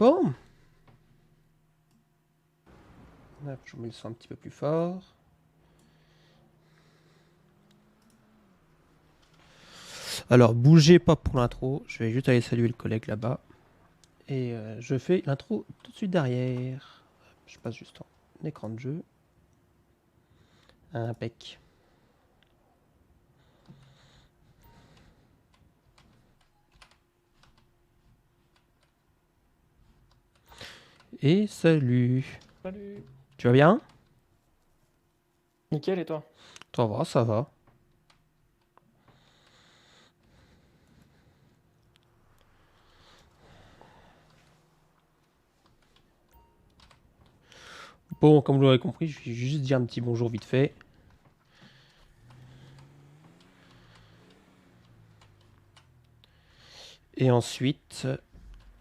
Bon. Hop, je vous mets le son un petit peu plus fort. Alors, bougez pas pour l'intro. Je vais juste aller saluer le collègue là-bas. Et je fais l'intro tout de suite derrière. Je passe juste en écran de jeu. Impec. Et salut. Salut. Tu vas bien? Nickel, et toi? Ça va, ça va. Bon, comme vous l'aurez compris, je vais juste dire un petit bonjour vite fait. Et ensuite,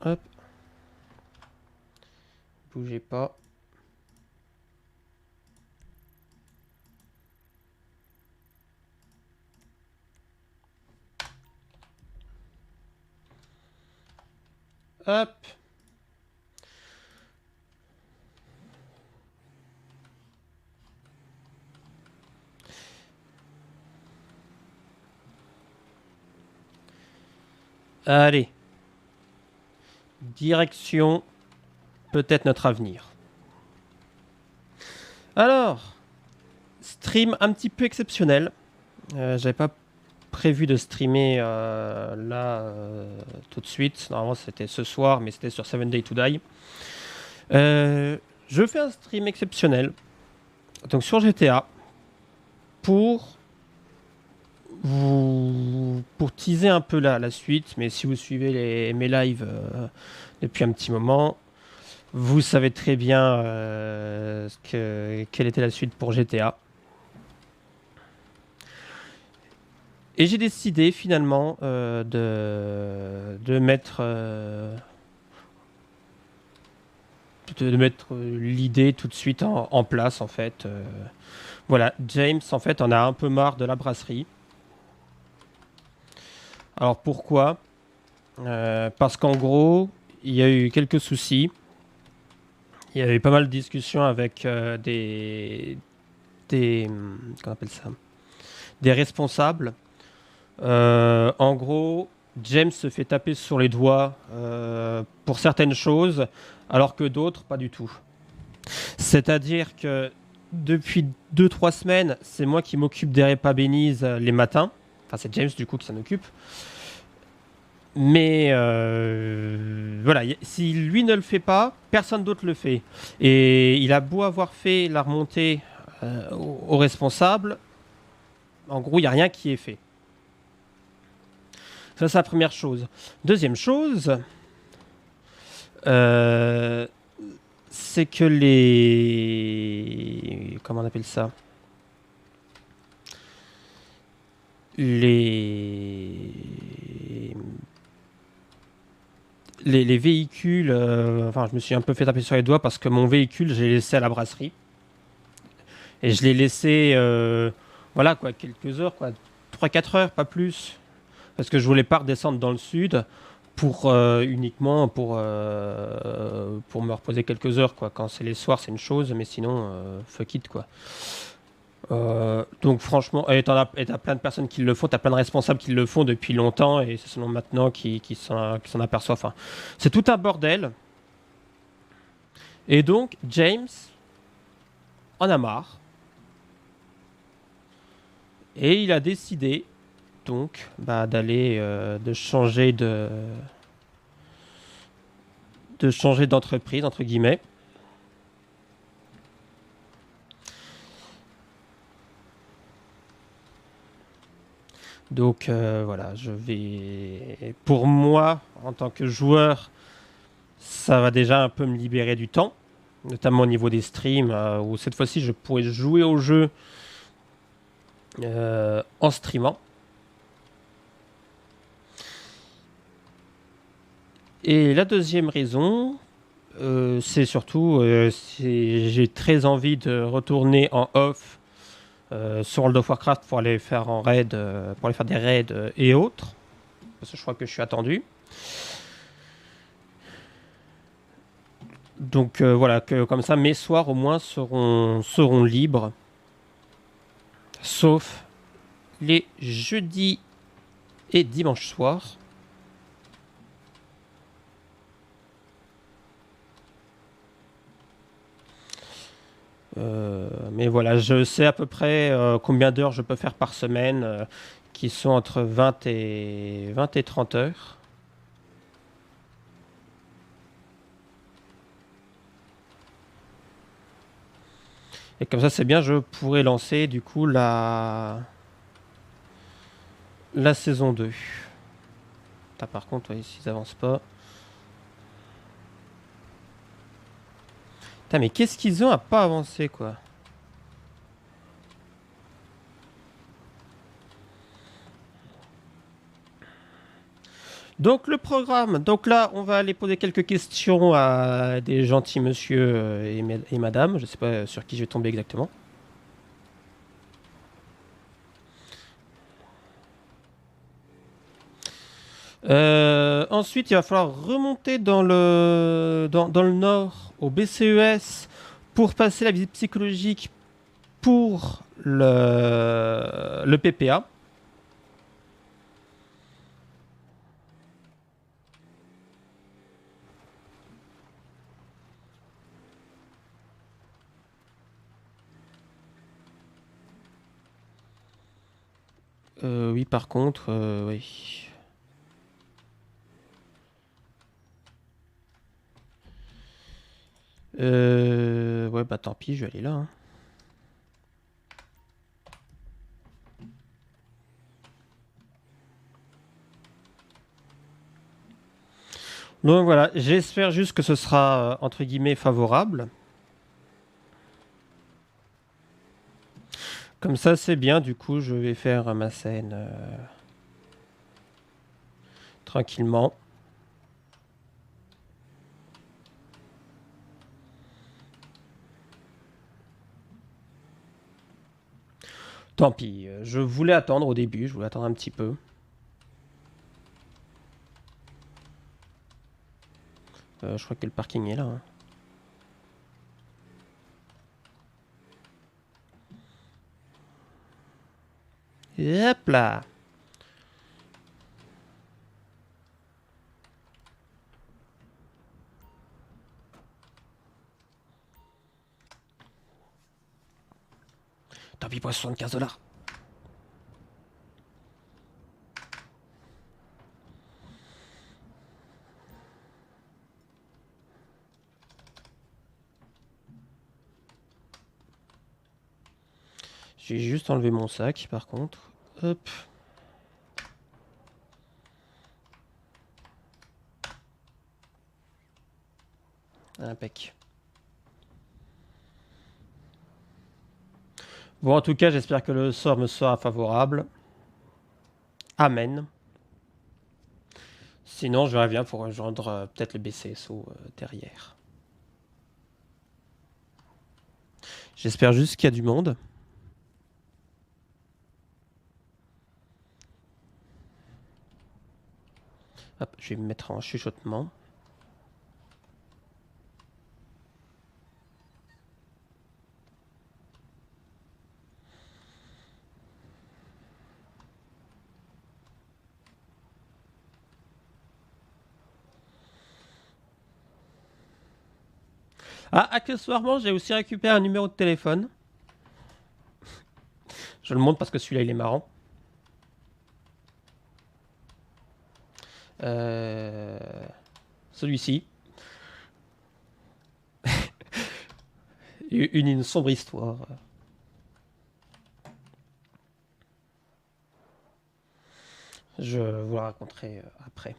hop, bougez pas. Hop. Allez. Direction, peut-être notre avenir. Alors, stream un petit peu exceptionnel. J'avais pas prévu de streamer là tout de suite. Normalement, c'était ce soir, mais c'était sur 7 Days to Die. Je fais un stream exceptionnel, donc sur GTA, pour pour teaser un peu la suite. Mais si vous suivez mes lives depuis un petit moment, vous savez très bien quelle était la suite pour GTA. Et j'ai décidé finalement de mettre l'idée tout de suite en place en fait. Voilà, James en fait en a un peu marre de la brasserie. Alors pourquoi? Parce qu'en gros, il y a eu quelques soucis. Il y a eu pas mal de discussions avec qu'on appelle ça? Des responsables. En gros, James se fait taper sur les doigts pour certaines choses, alors que d'autres, pas du tout. C'est-à-dire que depuis 2-3 semaines, c'est moi qui m'occupe des repas Béniz les matins. Enfin, c'est James du coup qui s'en occupe. Mais voilà, si lui ne le fait pas, personne d'autre le fait. Et il a beau avoir fait la remontée aux responsables, en gros, il n'y a rien qui est fait. Ça, c'est la première chose. Deuxième chose, c'est que les... Comment on appelle ça? Les véhicules... enfin, je me suis un peu fait taper sur les doigts parce que mon véhicule, j'ai laissé à la brasserie. Et je l'ai laissé... voilà, quoi, quelques heures, quoi. 3-4 heures, pas plus. Parce que je voulais pas redescendre dans le sud pour uniquement pour me reposer quelques heures, quoi. Quand c'est les soirs, c'est une chose, mais sinon, fuck it, quoi. Donc franchement, et t'as plein de personnes qui le font, t'as plein de responsables qui le font depuis longtemps, et c'est seulement maintenant qui s'en aperçoivent. Enfin, c'est tout un bordel. Et donc, James en a marre. Et il a décidé, donc, d'aller, de changer d'entreprise, entre guillemets. Donc voilà, je vais... Pour moi, en tant que joueur, ça va déjà un peu me libérer du temps, notamment au niveau des streams, où cette fois-ci, je pourrais jouer au jeu en streamant. Et la deuxième raison, c'est surtout, j'ai très envie de retourner en off sur World of Warcraft pour aller faire en raid, pour aller faire des raids et autres, parce que je crois que je suis attendu. Donc voilà, que comme ça mes soirs au moins seront libres, sauf les jeudis et dimanches soirs. Mais voilà, je sais à peu près combien d'heures je peux faire par semaine, qui sont entre 20 et 30 heures. Et comme ça, c'est bien, je pourrais lancer du coup la saison 2. Putain, par contre, ouais, s'ils avancent pas. Putain, mais qu'est-ce qu'ils ont à pas avancer, quoi? Donc le programme, donc là on va aller poser quelques questions à des gentils monsieur et madame, je sais pas sur qui je vais tomber exactement. Ensuite il va falloir remonter dans le nord au BCES pour passer la visite psychologique pour le PPA. Oui par contre, oui. Ouais bah tant pis, je vais aller là, hein. Donc voilà, j'espère juste que ce sera entre guillemets favorable. Comme ça, c'est bien. Du coup, je vais faire ma scène tranquillement. Tant pis. Je voulais attendre au début. Je voulais attendre un petit peu. Je crois que le parking est là, hein. Et hop là. Tant pis pour 75 $. J'ai juste enlevé mon sac, par contre. Hop. Impec. Bon, en tout cas, j'espère que le sort me sera favorable. Amen. Sinon, je reviens pour rejoindre peut-être le BCSO derrière. J'espère juste qu'il y a du monde. Hop, je vais me mettre en chuchotement. Ah, accessoirement, j'ai aussi récupéré un numéro de téléphone. Je le montre parce que celui-là, il est marrant. Euh, Celui-ci. Une sombre histoire. Je vous la raconterai après.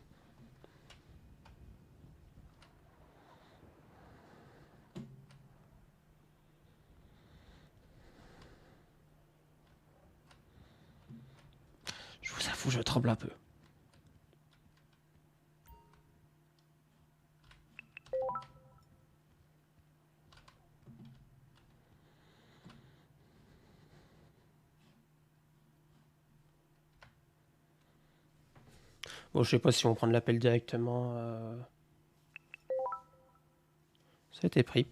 Je vous avoue, je tremble un peu. Bon, je sais pas si on prend l'appel directement. C'était pris.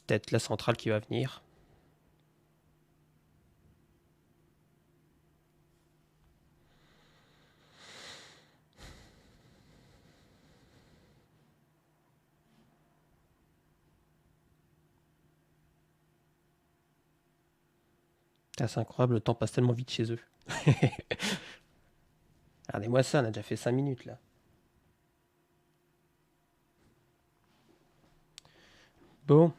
Peut-être la centrale qui va venir. C'est incroyable, le temps passe tellement vite chez eux. Regardez-moi ça, on a déjà fait 5 minutes là. Bon.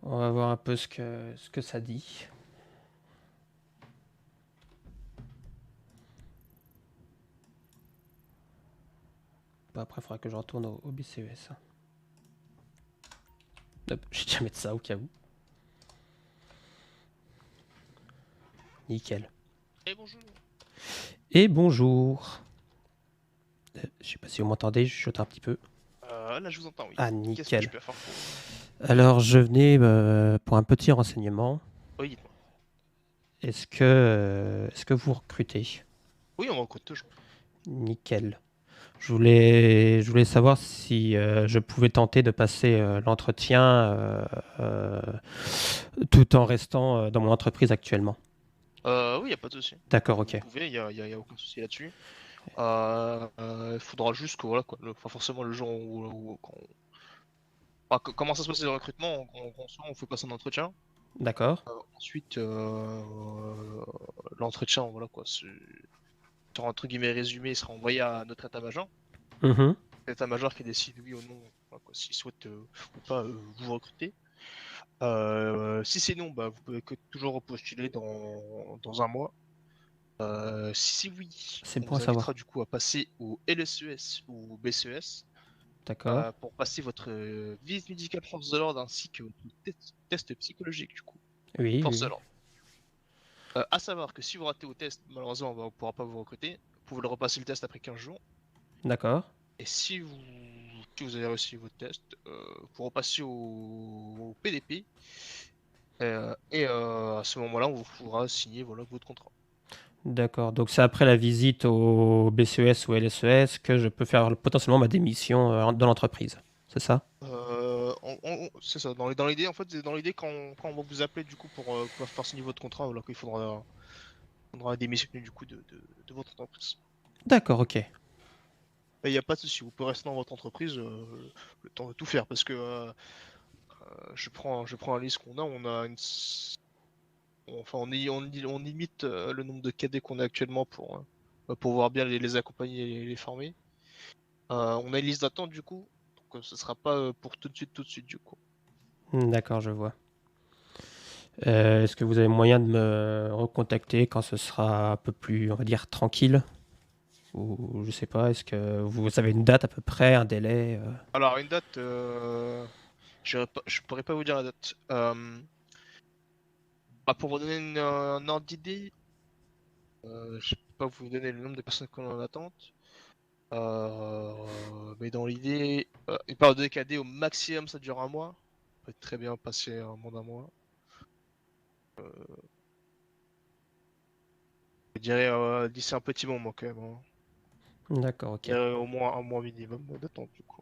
On va voir un peu ce que ça dit. Bah, après, il faudra que je retourne au BCES. Hop, je vais déjà mettre ça au cas où. Nickel. Et bonjour. Et bonjour. Je sais pas si vous m'entendez, je chuchote un petit peu. Là, je vous entends, oui. Ah, Qu'est-ce que nickel. je peux faire pour vous? Alors, je venais pour un petit renseignement. Oui, dites-moi. Est-ce que vous recrutez? Oui, on recrute toujours. Nickel. Je voulais savoir si je pouvais tenter de passer l'entretien tout en restant dans mon entreprise actuellement. Oui, il n'y a pas de souci. D'accord, Vous ok. pouvez, y a aucun souci là-dessus. Il faudra juste que, voilà, quoi, pas forcément le jour comment ça se passe le recrutement, on fait passer un entretien. D'accord. Ensuite, l'entretien, voilà quoi, sur entre guillemets résumé, il sera envoyé à notre état-major. Mhm. L'état-major qui décide oui ou non, voilà, quoi, s'il souhaite ou pas vous recruter. Si c'est non, bah, vous pouvez toujours repostuler dans un mois. Si oui, C'est on bon à vous invitera savoir. du coup à passer au LSES ou au BCES D'accord. pour passer votre visite médicale force de l'ordre ainsi que votre test psychologique du coup, Oui, oui, force de oui. l'ordre. À savoir que si vous ratez au test, malheureusement on ne pourra pas vous recruter. Vous pouvez le repasser le test après 15 jours. D'accord. Et si vous avez réussi votre test, vous repassez au PDP. À ce moment-là, on vous pourra signer voilà, votre contrat. D'accord. Donc c'est après la visite au BCES ou LSES que je peux faire potentiellement ma démission dans l'entreprise. C'est ça? C'est ça, dans l'idée, en fait, c'est dans l'idée quand on va vous appeler du coup pour faire signer votre contrat, voilà, qu'il faudra démissionner du coup de votre entreprise. D'accord, ok. Et il n'y a pas de souci, vous pouvez rester dans votre entreprise le temps de tout faire parce que je prends la liste qu'on a, enfin on limite le nombre de cadets qu'on a actuellement pour pouvoir bien les accompagner et les former. On a une liste d'attente du coup, donc ce sera pas pour tout de suite du coup. D'accord, je vois. Est-ce que vous avez moyen de me recontacter quand ce sera un peu plus, on va dire, tranquille? Ou je sais pas, est-ce que vous avez une date à peu près, un délai? Alors une date, je pourrais pas vous dire la date. Pour vous donner un ordre d'idée, je peux pas vous donner le nombre de personnes qu'on a en attente. Mais dans l'idée, une période de cadet au maximum ça dure un mois. On peut très bien passer un moins d'un mois. Je dirais d'ici un petit moment quand même, hein. D'accord, Je ok. dirais au moins un mois minimum d'attente du coup.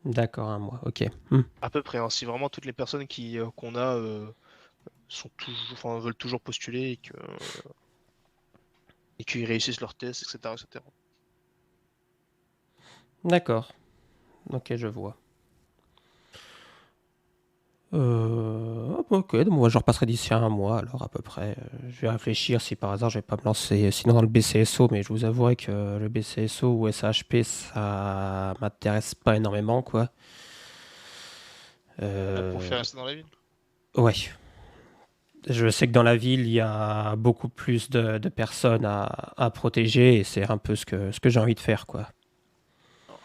D'accord, un mois, ok. Hmm. À peu près, hein, si vraiment toutes les personnes qu'on a sont toujours, enfin, veulent toujours postuler et qu'ils réussissent leurs tests, etc., etc. D'accord, ok, je vois. Ok, donc moi je repasserai d'ici un mois, alors à peu près. Je vais réfléchir si par hasard je vais pas me lancer sinon dans le BCSO, mais je vous avouerai que le BCSO ou SHP ça m'intéresse pas énormément, quoi. Pour Euh, faire rester dans la ville. ouais, je sais que dans la ville il y a beaucoup plus de personnes à protéger et c'est un peu ce que j'ai envie de faire, quoi. Alors,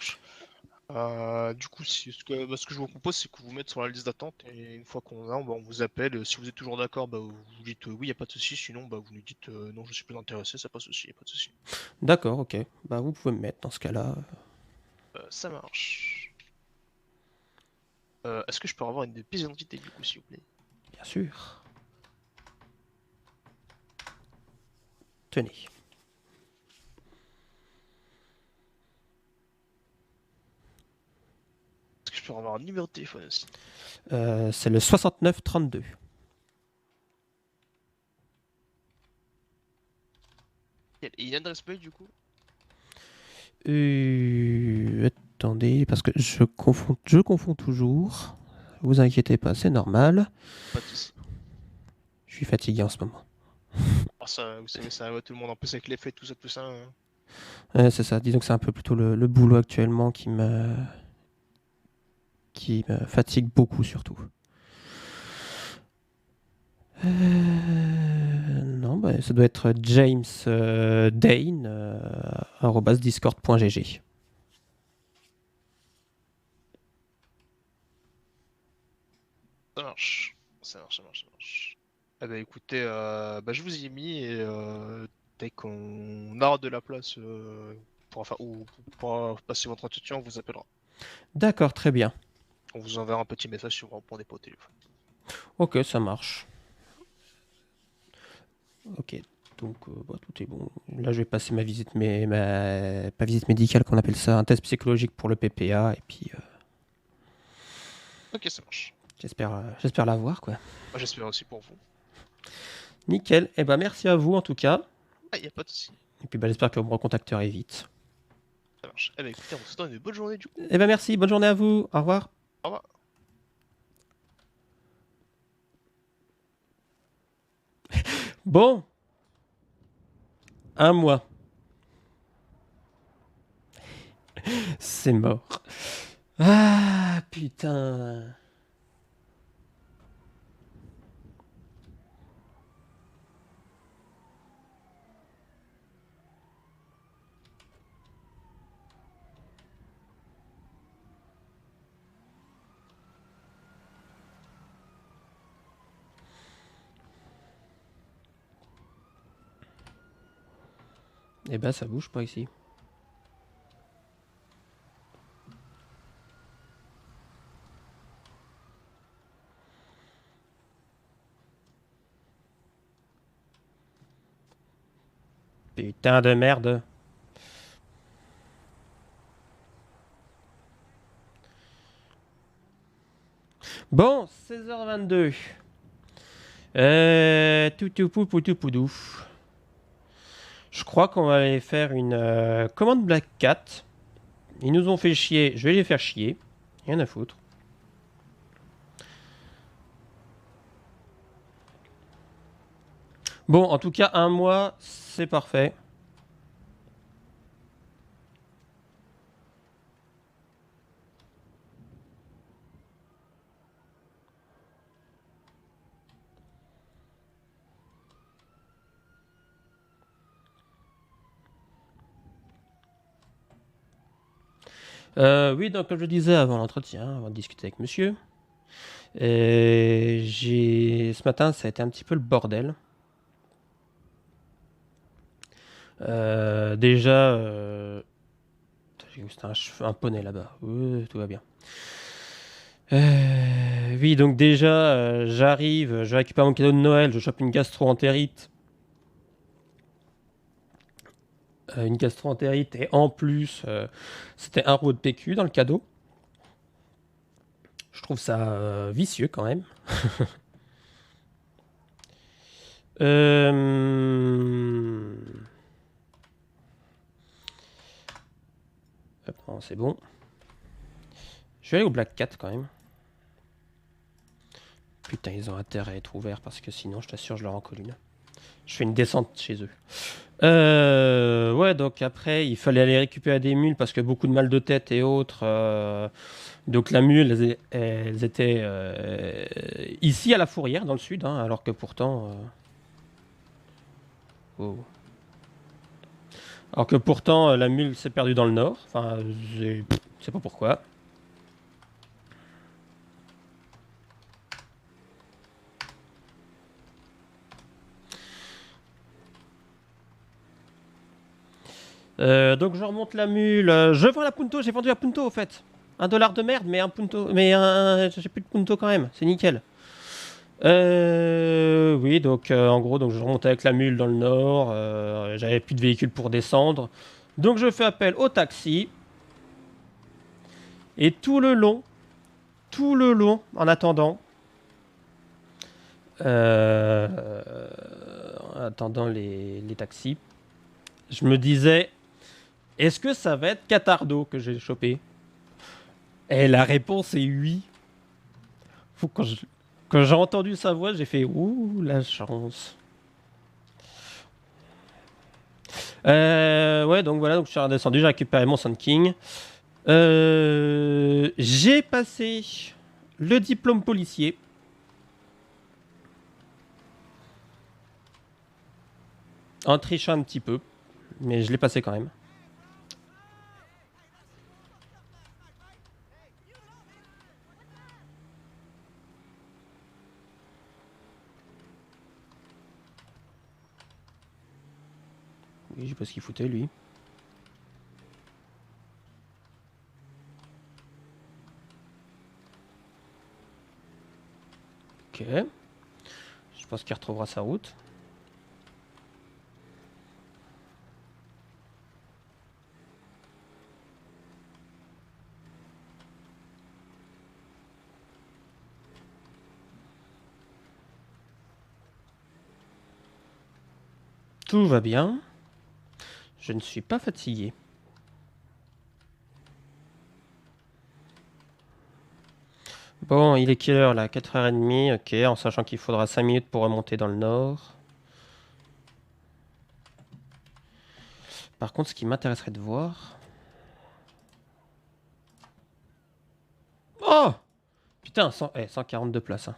Du coup, ce que je vous propose, c'est que vous mettez sur la liste d'attente et une fois qu'on a, on vous appelle. Si vous êtes toujours d'accord, bah, vous dites oui, il n'y a pas de souci. Sinon, bah, vous nous dites non, je suis plus intéressé, ça pas de souci, y a pas de souci. D'accord, ok. Bah vous pouvez me mettre dans ce cas-là. Ça marche. Est-ce que je peux avoir une pièce d'identité du coup, s'il vous plaît? Bien sûr. Tenez. Est-ce que je peux avoir un numéro de téléphone aussi? C'est le 6932. Et une adresse mail du coup? Attendez, parce que je confonds toujours. Vous inquiétez pas, c'est normal. Pas de souci. Je suis fatigué en ce moment. Ah, ça, vous savez, ça va tout le monde en plus avec les fêtes, tout ça. Hein. C'est ça, disons que c'est un peu plutôt le boulot actuellement qui me fatigue beaucoup surtout. Non, bah, ça doit être James Dane, arobase discord.gg. Ça marche. Ça marche, ça marche, ça marche. Eh ben écoutez, bah, je vous y ai mis et dès qu'on aura de la place pour passer votre entretien, on vous appellera. D'accord, très bien. On vous enverra un petit message sur pour des pots au téléphone. Ok, ça marche. Ok, donc bah, tout est bon. Là, je vais passer pas visite médicale qu'on appelle ça, un test psychologique pour le PPA, et puis Ok, ça marche. j'espère l'avoir, quoi. Moi, j'espère aussi pour vous. Nickel. Et ben merci à vous en tout cas. Ah, y a pas de souci. Et puis bah, j'espère que vous me recontacterez vite. Ça marche. Eh ben écoutez, on vous souhaite une bonne journée du coup. Et ben merci, bonne journée à vous. Au revoir. Au revoir. Bon, un mois. C'est mort. Ah putain. Eh ben ça bouge pas ici. Putain de merde. Bon, 16h22. Tout Je crois qu'on va aller faire une commande Black Cat. Ils nous ont fait chier, je vais les faire chier. Rien à foutre. Bon, en tout cas, un mois, c'est parfait. Oui, donc comme je disais avant l'entretien, avant de discuter avec monsieur, ce matin, ça a été un petit peu le bordel. Déjà, j'ai vu que c'était un poney là-bas. Tout va bien. Oui, donc déjà, j'arrive, je récupère mon cadeau de Noël, je chope une gastro-entérite. Une gastro-entérite et en plus, c'était un rouleau de PQ dans le cadeau. Je trouve ça vicieux quand même. Euh... Hop, non, c'est bon. Je vais aller au Black Cat quand même. Putain, ils ont intérêt à être ouverts parce que sinon, je t'assure, je leur en colle une. Je fais une descente chez eux. Ouais, donc après, il fallait aller récupérer des mules parce que beaucoup de mal de tête et autres. Donc la mule, elles étaient ici à la Fourrière, dans le sud, hein, alors que pourtant... oh. Alors que pourtant, la mule s'est perdue dans le nord. Enfin, Je sais pas pourquoi. Donc je remonte la mule. Je vends la punto. J'ai vendu la punto au fait. $1 de merde, mais un punto. Mais j'ai plus de punto quand même. C'est nickel. Oui, donc en gros, donc je remontais avec la mule dans le nord. J'avais plus de véhicule pour descendre. Donc je fais appel au taxi. Et tout le long, en attendant, euh, les taxis, je me disais, est-ce que ça va être Catardo que j'ai chopé? Et la réponse est oui. Faut quand j'ai entendu sa voix, j'ai fait ouh, la chance. Ouais, donc voilà, donc je suis redescendu, j'ai récupéré mon Sun King. J'ai passé le diplôme policier. En trichant un petit peu, mais je l'ai passé quand même. Oui, je sais pas ce qu'il foutait lui. Ok. Je pense qu'il retrouvera sa route. Tout va bien. Je ne suis pas fatigué. Bon, il est quelle heure là? 4h30, ok, en sachant qu'il faudra 5 minutes pour remonter dans le nord. Par contre, ce qui m'intéresserait de voir... Oh! Putain, 142 places. Hein.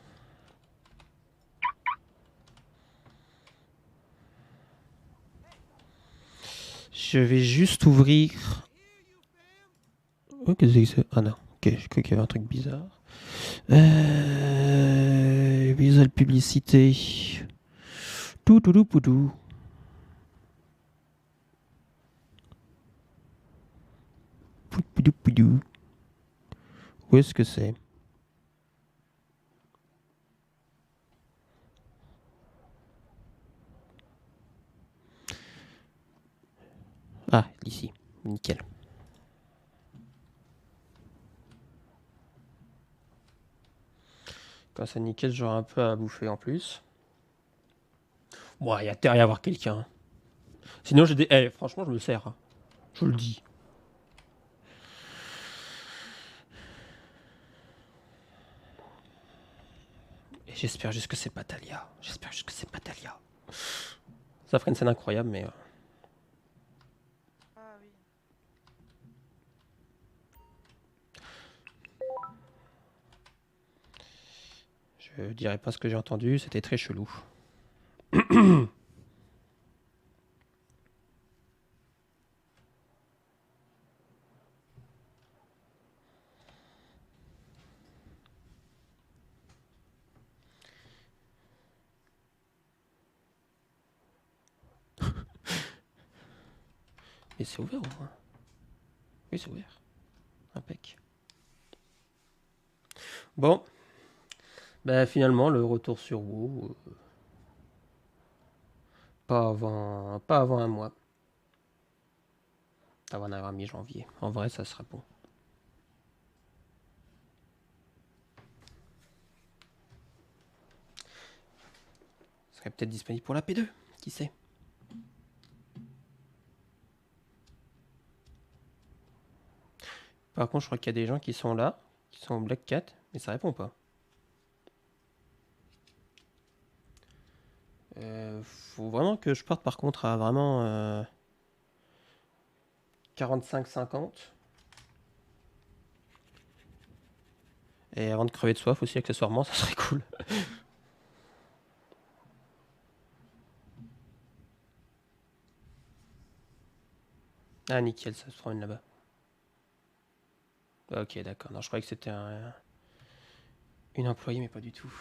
Je vais juste ouvrir... Oh, qu'est-ce que c'est? Ah non, ok, j'ai cru qu'il y avait un truc bizarre. Visual publicité. Tout, tout, tout, tout. Poudou, poudou. Où est-ce que c'est? Ah, ici. Nickel. Quand c'est nickel, j'aurai un peu à bouffer en plus. Bon, il y a intérêt à avoir quelqu'un. Sinon, j'ai des... franchement, je me sers. Hein. Je vous le dis. Et j'espère juste que c'est pas Talia. J'espère juste que c'est pas Talia. Ça ferait une scène incroyable, mais... Ah oui. Je dirais pas ce que j'ai entendu, c'était très chelou. Et c'est ouvert au moins. Oui, c'est ouvert. Impec. Bon. Bah finalement, le retour sur WoW... pas avant un mois. Avant d'avoir mi-janvier. En vrai, ça sera bon. Ce serait peut-être disponible pour la P2. Qui sait? Par contre, je crois qu'il y a des gens qui sont là, qui sont au Black Cat, mais ça répond pas. Faut vraiment que je parte par contre à vraiment 45-50. Et avant de crever de soif aussi accessoirement, ça serait cool. Ah nickel, ça se promène là-bas. Ok, d'accord. Non, je croyais que c'était une employée, mais pas du tout.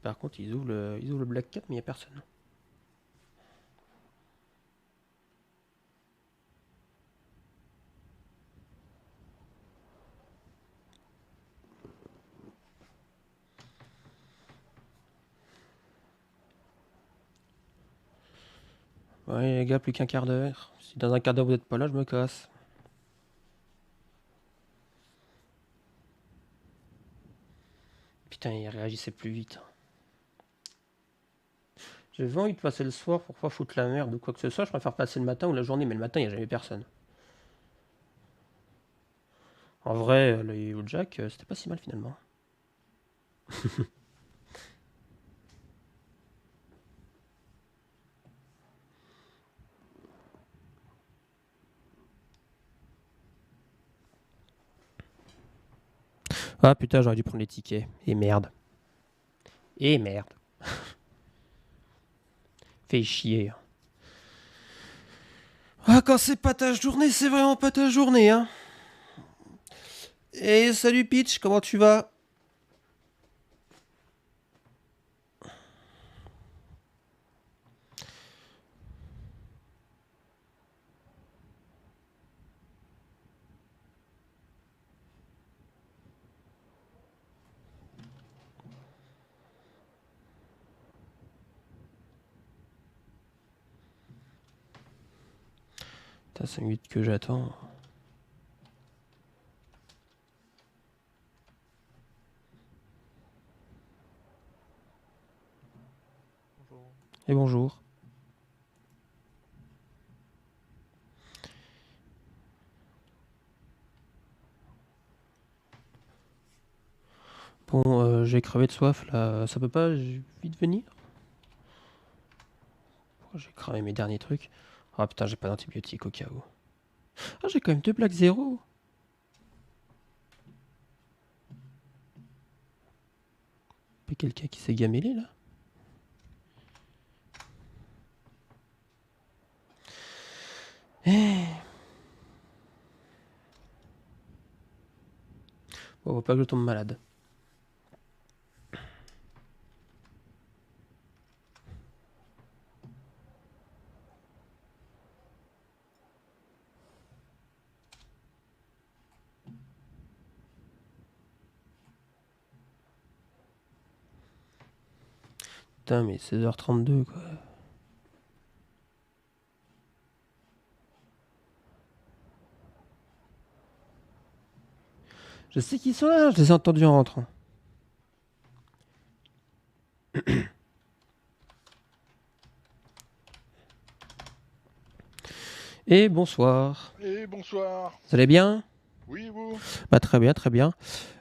Par contre, ils ouvrent le Black Cat, mais il n'y a personne. Ouais, les gars, plus qu'un quart d'heure. Si dans un quart d'heure vous n'êtes pas là, je me casse. Putain, il réagissait plus vite. J'ai envie de passer le soir pour pas foutre la merde ou quoi que ce soit. Je préfère passer le matin ou la journée, mais le matin, il n'y a jamais personne. En vrai, le Yellow Jack, c'était pas si mal finalement. Ah putain, j'aurais dû prendre les tickets. Et merde. Et merde. Fait chier. Ah, quand c'est pas ta journée, c'est vraiment pas ta journée, hein. Et salut Peach, comment tu vas? Putain, 5 minutes que j'attends. Bonjour. Et bonjour. Bon, j'ai crevé de soif là. Ça peut pas vite venir? J'ai cramé mes derniers trucs. Ah putain, j'ai pas d'antibiotiques au cas où. Ah, j'ai quand même 2 Black Zero. Pas quelqu'un qui s'est gamellé là? Eh. Bon, faut pas que je tombe malade. Putain, mais 16h32 quoi. Je sais qu'ils sont là, je les ai entendus en rentrant. Et bonsoir. Et bonsoir. Vous allez bien? Oui, vous? Bah très bien, très bien.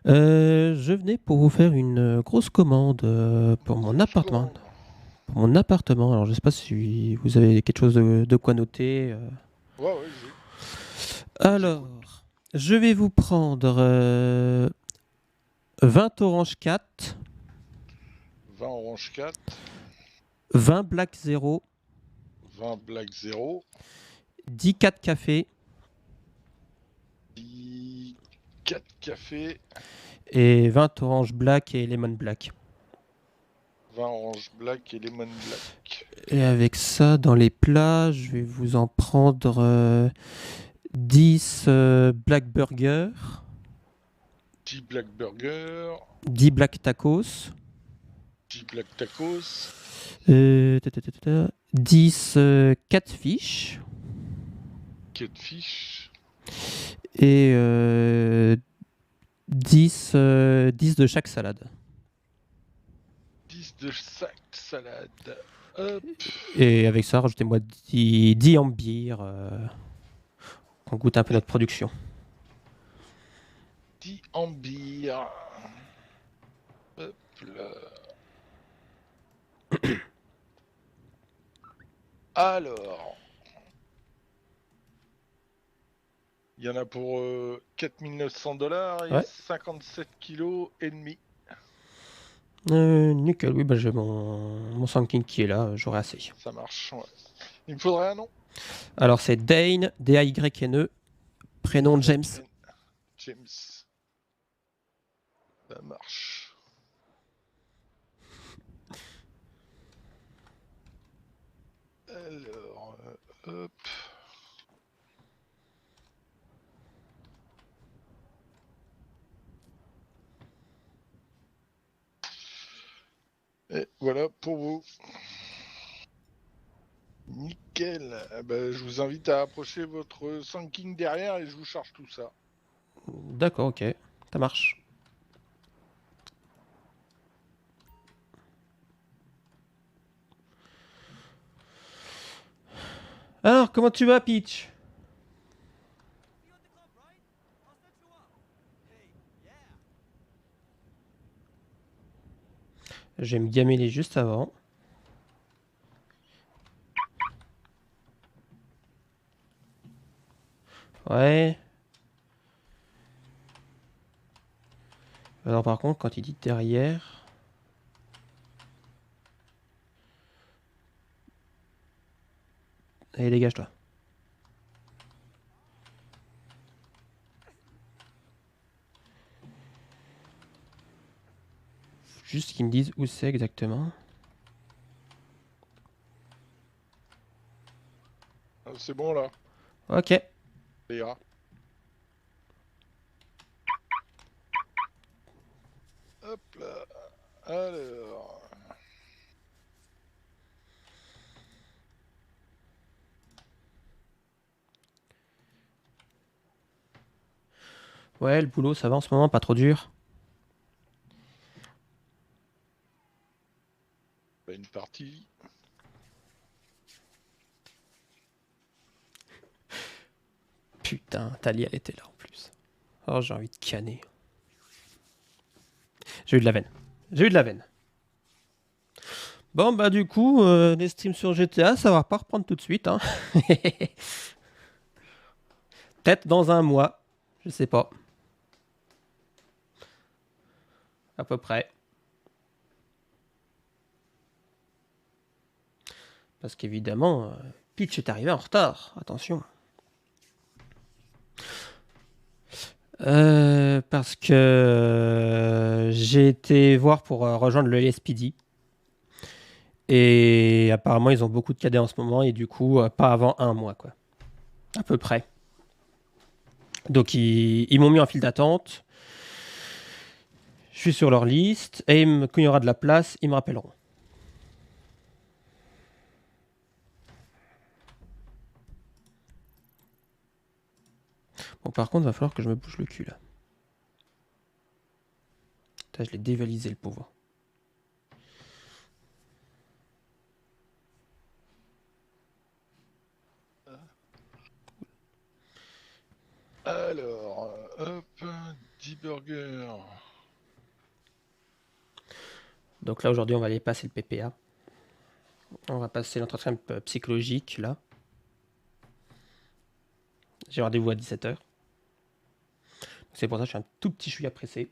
Je venais pour vous faire une grosse commande pour mon Grosse appartement. commande. Pour mon appartement. Alors je sais pas si vous avez quelque chose de quoi noter. Ouais, ouais, j'ai. Alors, je vais vous prendre 20 Orange 4, 20 Orange 4, 20 Black 0, 20 Black 0, 10 4 café 10 4 cafés, et 20 Orange Black et Lemon Black. 20 Orange Black et Lemon Black. Et avec ça, dans les plats, je vais vous en prendre 10 Black Burger, 10 Black Burger, 10 Black Tacos, 10 Black Tacos, 10 Catfish Catfish, et 10 de chaque salade. 10 de sac salade. Hop. Et avec ça, rajoutez-moi 10 ambires. On goûte un peu notre production. 10 ambires. Hop là. Alors. Il y en a pour 4 900 $ et Ouais. 57 kilos et demi. Nickel, oui, bah j'ai mon Sand King qui est là, j'aurai assez. Ça marche, ouais. Il me faudrait un nom. Alors c'est Dane, D-A-Y-N-E, prénom James. James. Ça marche. Alors, hop. Et voilà pour vous. Nickel. Je vous invite à approcher votre Sand King derrière et je vous charge tout ça. D'accord, ok, ça marche. Alors, comment tu vas, Peach? Je vais me gameler juste avant. Ouais. Alors par contre, quand il dit derrière... Allez, dégage-toi. Faut juste qu'ils me disent où c'est exactement. C'est bon là, Ok. ça ira. Hop là. Alors. Ouais, le boulot, ça va en ce moment, pas trop dur. Une partie. Putain, Talia, elle était là en plus. Oh, j'ai envie de canner. J'ai eu de la veine. J'ai eu de la veine. Bon, bah du coup, les streams sur GTA, ça va pas reprendre tout de suite. Hein. Peut-être dans un mois. Je sais pas. À peu près. Parce qu'évidemment, Peach est arrivé en retard. Attention. Parce que j'ai été voir pour rejoindre le LSPD. Et apparemment, ils ont beaucoup de cadets en ce moment. Et du coup, pas avant un mois, quoi. À peu près. Donc, ils m'ont mis en file d'attente. Je suis sur leur liste. Et quand il y aura de la place, ils me rappelleront. Bon, par contre, il va falloir que je me bouge le cul, là. Putain, je l'ai dévalisé, le pauvre. Alors, hop, 10 burgers. Donc là, aujourd'hui, on va aller passer le PPA. On va passer l'entretien psychologique, là. J'ai rendez-vous à 17h. C'est pour ça que je suis un tout petit chouïa pressé.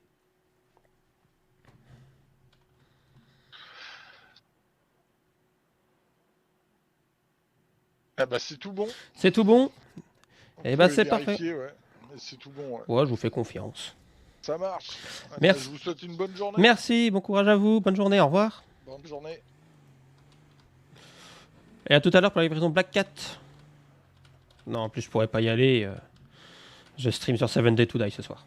Ah bah c'est tout bon. C'est tout bon? Vous Eh bah, pouvez c'est parfait. vérifier, ouais. Mais c'est tout bon, ouais. Ouais, je vous fais confiance. Ça marche. Merci. Je vous souhaite une bonne journée. Merci, bon courage à vous. Bonne journée, au revoir. Bonne journée. Et à tout à l'heure pour la livraison Black Cat. Non, en plus, je pourrais pas y aller. Je stream sur 7 Day to Die ce soir.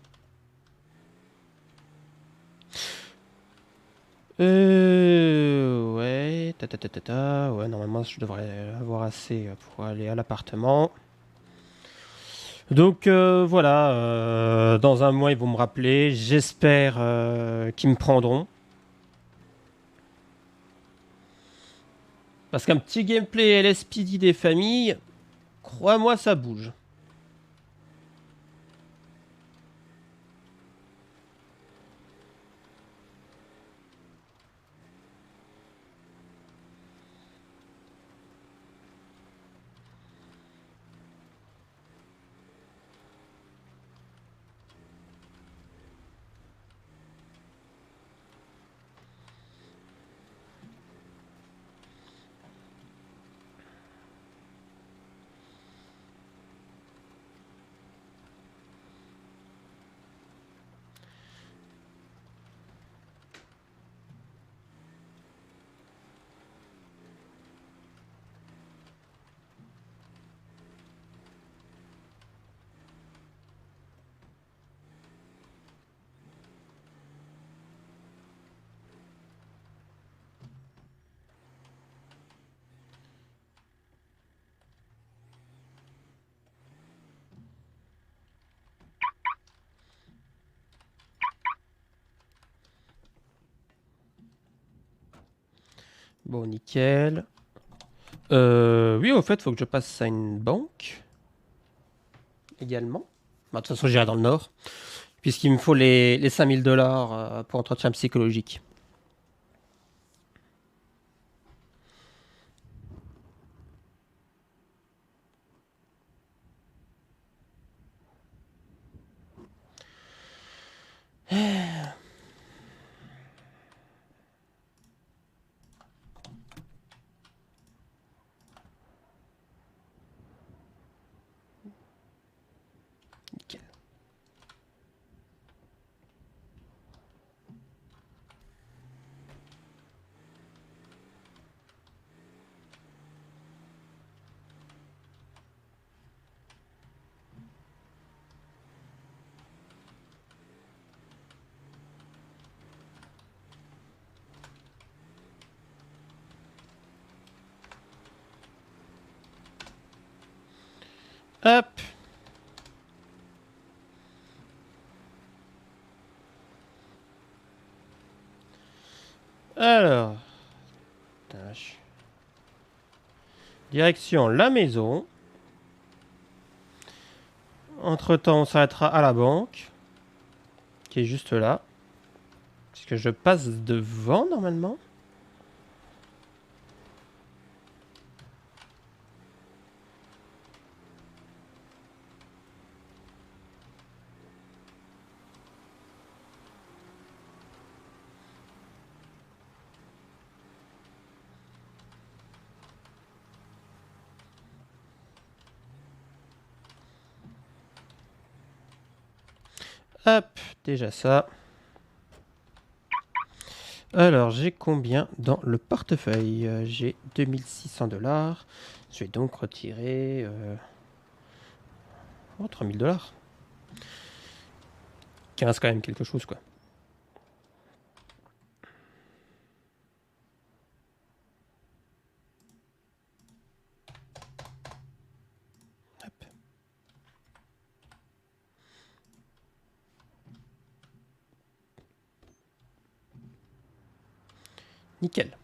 Ouais. Ouais, normalement, je devrais avoir assez pour aller à l'appartement. Donc voilà, dans un mois ils vont me rappeler, j'espère qu'ils me prendront. Parce qu'un petit gameplay LSPD des familles, crois-moi ça bouge. Bon, nickel. Oui, au fait, faut que je passe à une banque. Également. Bah, de toute façon, j'irai dans le nord. Puisqu'il me faut les 5000 dollars pour entretien psychologique. Nickel. Hop. Alors. Tâche. Direction la maison. Entre-temps, on s'arrêtera à la banque. Qui est juste là. Est-ce que je passe devant normalement? Hop, déjà ça. Alors, j'ai combien dans le portefeuille? J'ai 2600 dollars. Je vais donc retirer 3000 dollars. 15 quand même quelque chose, quoi. Hop. Nickel.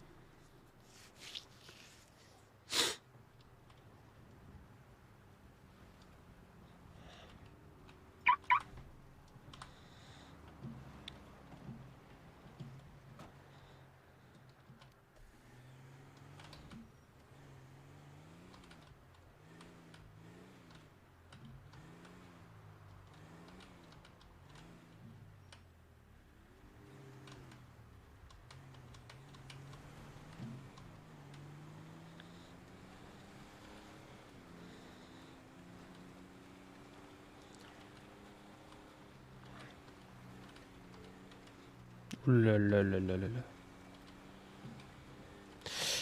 Ouh là là là là là là.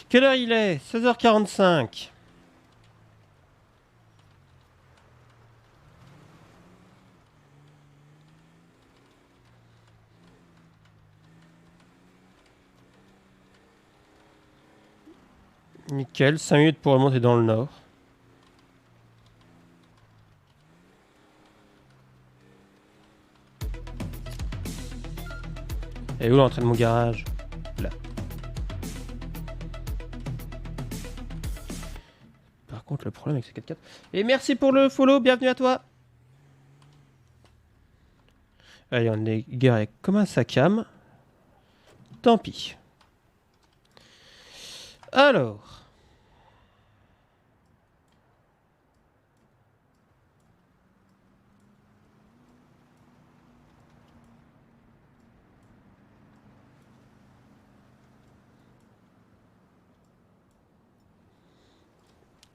Quelle heure il est? 16h45. Nickel, 5 minutes pour remonter dans le nord. Et où l'entrée de mon garage? Là. Par contre, le problème avec ce 4x4... Et merci pour le follow, bienvenue à toi. Allez, on est garé comme un sacam. Tant pis. Alors...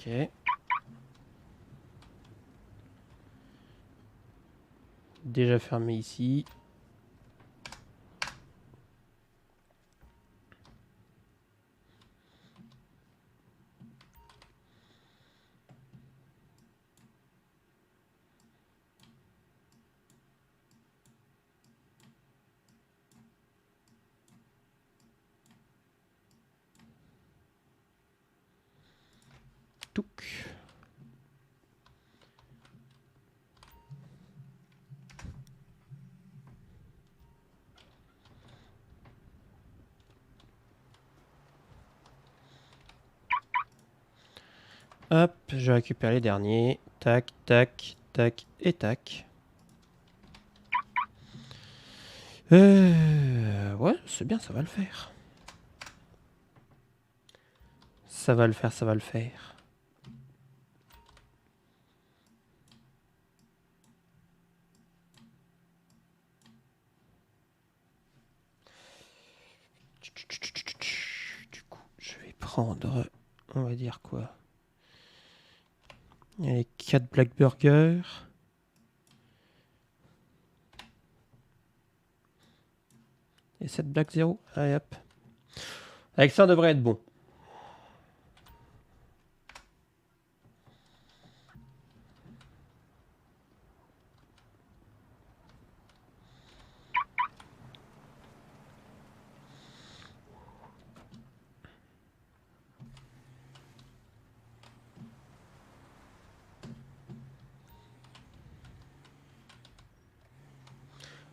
Ok. Déjà fermé ici. Touc. Hop, je récupère les derniers. Tac, tac, tac et tac. Ouais, c'est bien, ça va le faire. Ça va le faire, ça va le faire. Du coup, je vais prendre, on va dire quoi? Allez, 4 Black Burger. Et 7 Black 0. Allez hop. Avec ça, on devrait être bon.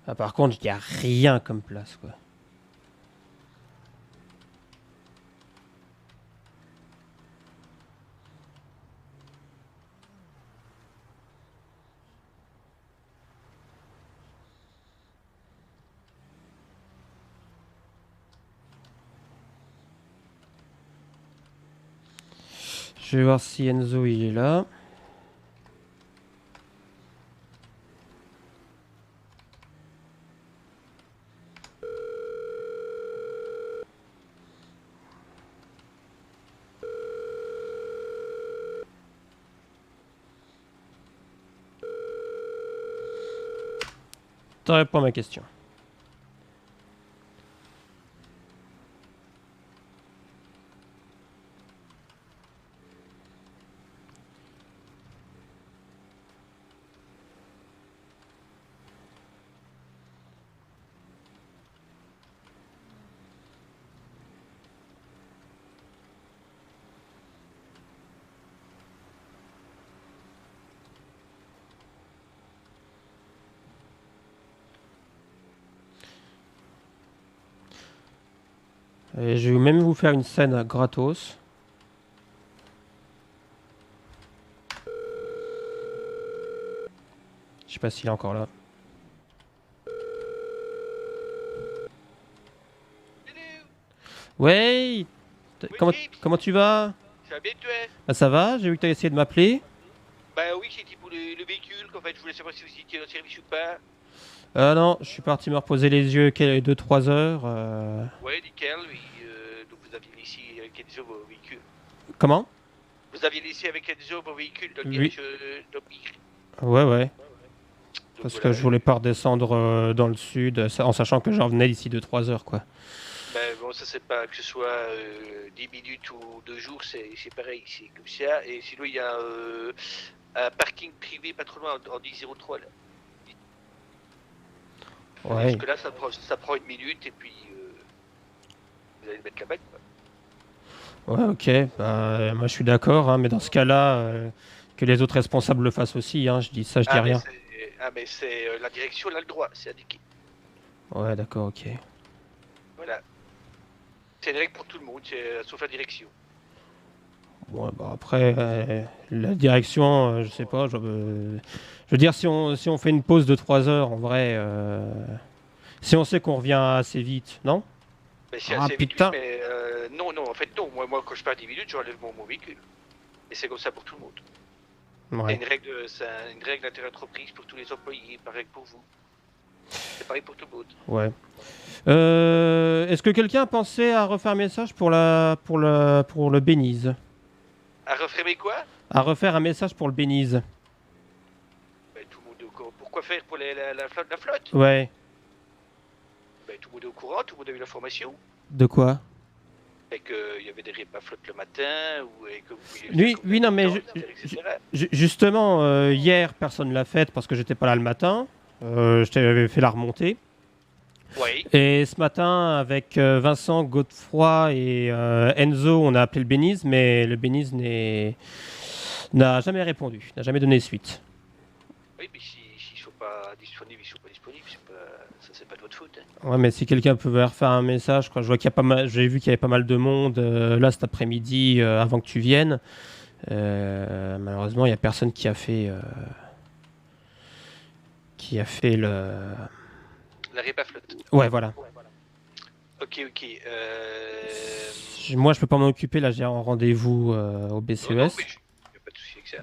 Ah, par contre, il n'y a rien comme place, quoi. Je vais voir si Enzo il est là. Tu réponds à ma question. Et je vais même vous faire une scène gratos. Je sais pas s'il est encore là. Ouais. Comment tu vas? Ça va bien, toi? Bah, ça va, j'ai vu que tu as essayé de m'appeler. Bah oui, c'était pour le véhicule, qu'en fait, je voulais savoir si vous étiez en service ou pas. Non, je suis parti me reposer les yeux 2-3 heures. Ouais, nickel, oui. Donc vous aviez laissé avec Enzo vos véhicules. Comment? Vous aviez laissé avec Enzo vos véhicules dans le Oui. direction d'Opmic. Ouais. Donc Parce voilà. que je voulais pas redescendre dans le sud, en sachant que j'en revenais d'ici 2-3 heures, quoi. Bah bon, ça c'est pas que ce soit 10 minutes ou 2 jours, c'est pareil, c'est comme ça. Et sinon, il y a un parking privé pas trop loin en 1003 là. Ouais. Parce que là, ça prend une minute et puis vous allez le mettre là-bas, quoi. Ouais, ok. Bah, moi, je suis d'accord, hein, mais dans ce cas-là, que les autres responsables le fassent aussi. Hein, je dis ça, je dis rien. Mais c'est la direction, elle a le droit, c'est indiqué. Ouais, d'accord, ok. Voilà. C'est une règle pour tout le monde, sauf la direction. Bon, bah après, la direction, je sais pas. Je veux dire, si on fait une pause de 3 heures, en vrai, si on sait qu'on revient assez vite, non? Mais c'est Ah, assez vite, putain. oui, mais non, en fait, non. Moi, quand je pars 10 minutes, j'enlève mon véhicule. Et c'est comme ça pour tout le monde. Ouais. C'est une règle d'interentreprise pour tous les employés, pareil pour vous. C'est pareil pour tout le monde. Ouais. Est-ce que quelqu'un a pensé à refaire un message pour le Bénize? À reframer quoi? À refaire un message pour le Bénize? Ben, tout le monde est au courant. Pourquoi faire pour la flotte? Ouais. Ben, tout le monde est au courant, tout le monde a eu l'information. De quoi? Et qu'il y avait des repas flotte le matin, et que vous pouviez... Oui, non, mais justement, hier, personne l'a faite parce que j'étais pas là le matin. Je t'avais fait la remontée. Oui. Et ce matin, avec Vincent, Godefroy et Enzo, on a appelé le Bénize, mais le Bénize n'a jamais répondu, n'a jamais donné suite. Oui, mais s'ils sont pas disponibles, ils sont pas disponibles, ça c'est pas de votre faute. Hein. Ouais, mais si quelqu'un pouvait refaire un message, quoi. Je vois qu'il y a pas mal, j'ai vu qu'il y avait pas mal de monde là cet après-midi avant que tu viennes. Malheureusement, il n'y a personne qui a fait le. La répa flotte. Ouais, voilà. Ok. Moi, je peux pas m'en occuper. Là, j'ai un rendez-vous au Non, BCES. mais y a pas de souci avec ça.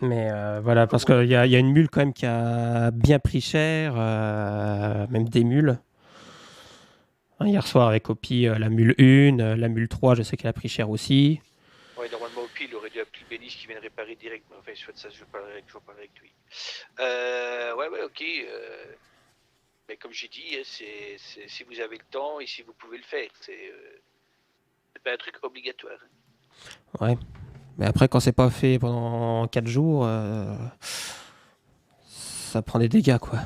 Mais voilà, parce qu'il y a une mule quand même qui a bien pris cher, même des mules. Hein, hier soir avec Opi, la mule 1, la mule 3, je sais qu'elle a pris cher aussi. Ouais, normalement, au pire, il aurait dû appeler Béniche qui vient de réparer direct. Mais enfin, soit de ça, je parlerai avec lui. Ouais, ok. Mais comme j'ai dit, si vous avez le temps et si vous pouvez le faire, c'est pas un truc obligatoire. Ouais. Mais après, quand c'est pas fait pendant 4 jours, ça prend des dégâts, quoi.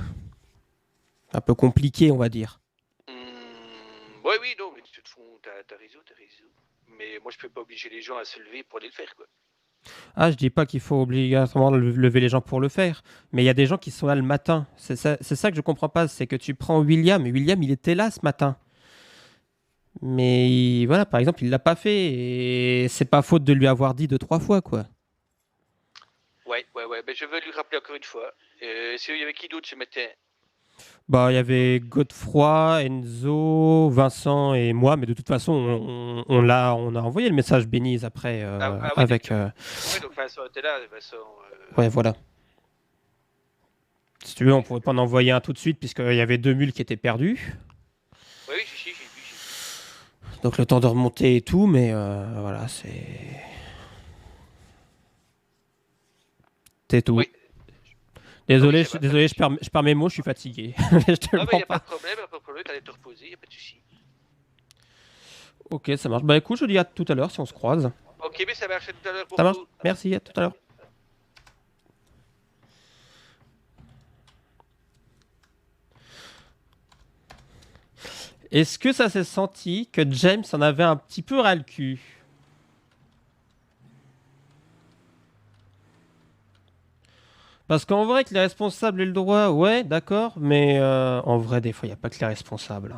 Un peu compliqué, on va dire. Ouais, oui, non, mais de toute façon, t'as raison. Mais moi, je peux pas obliger les gens à se lever pour aller le faire, quoi. Ah, je dis pas qu'il faut obligatoirement lever les gens pour le faire, mais il y a des gens qui sont là le matin. C'est ça que je comprends pas, c'est que tu prends William, et William, il était là ce matin. Mais voilà, par exemple, il l'a pas fait, et c'est pas faute de lui avoir dit 2-3 fois, quoi. Ouais, mais je veux lui rappeler encore une fois. Il y avait qui d'autre ce matin? Bah, il y avait Godefroy, Enzo, Vincent et moi, mais de toute façon, on a envoyé le message Bénise après Oui, avec. Ouais, donc Vincent était là. Ouais, voilà. Si tu veux, on pourrait pas en envoyer un tout de suite, puisqu'il y avait 2 mules qui étaient perdues. Oui, j'ai vu. Donc le temps de remonter et tout, mais voilà, c'est tout. Oui. Désolé, Oui, ça va, désolé, je perds mes mots, je suis fatigué. Je te le Ah, mais prends y a pas pas. de problème, t'allais te reposer, y a pas de souci. Ok, ça marche. Bah écoute, je te dis à tout à l'heure si on se croise. Ok, mais ça marche, à tout à l'heure pour Ça marche. vous. Merci, à tout à l'heure. Est-ce que ça s'est senti que James en avait un petit peu ras le cul? Parce qu'en vrai, que les responsables aient le droit, ouais, d'accord, mais en vrai, des fois, il n'y a pas que les responsables.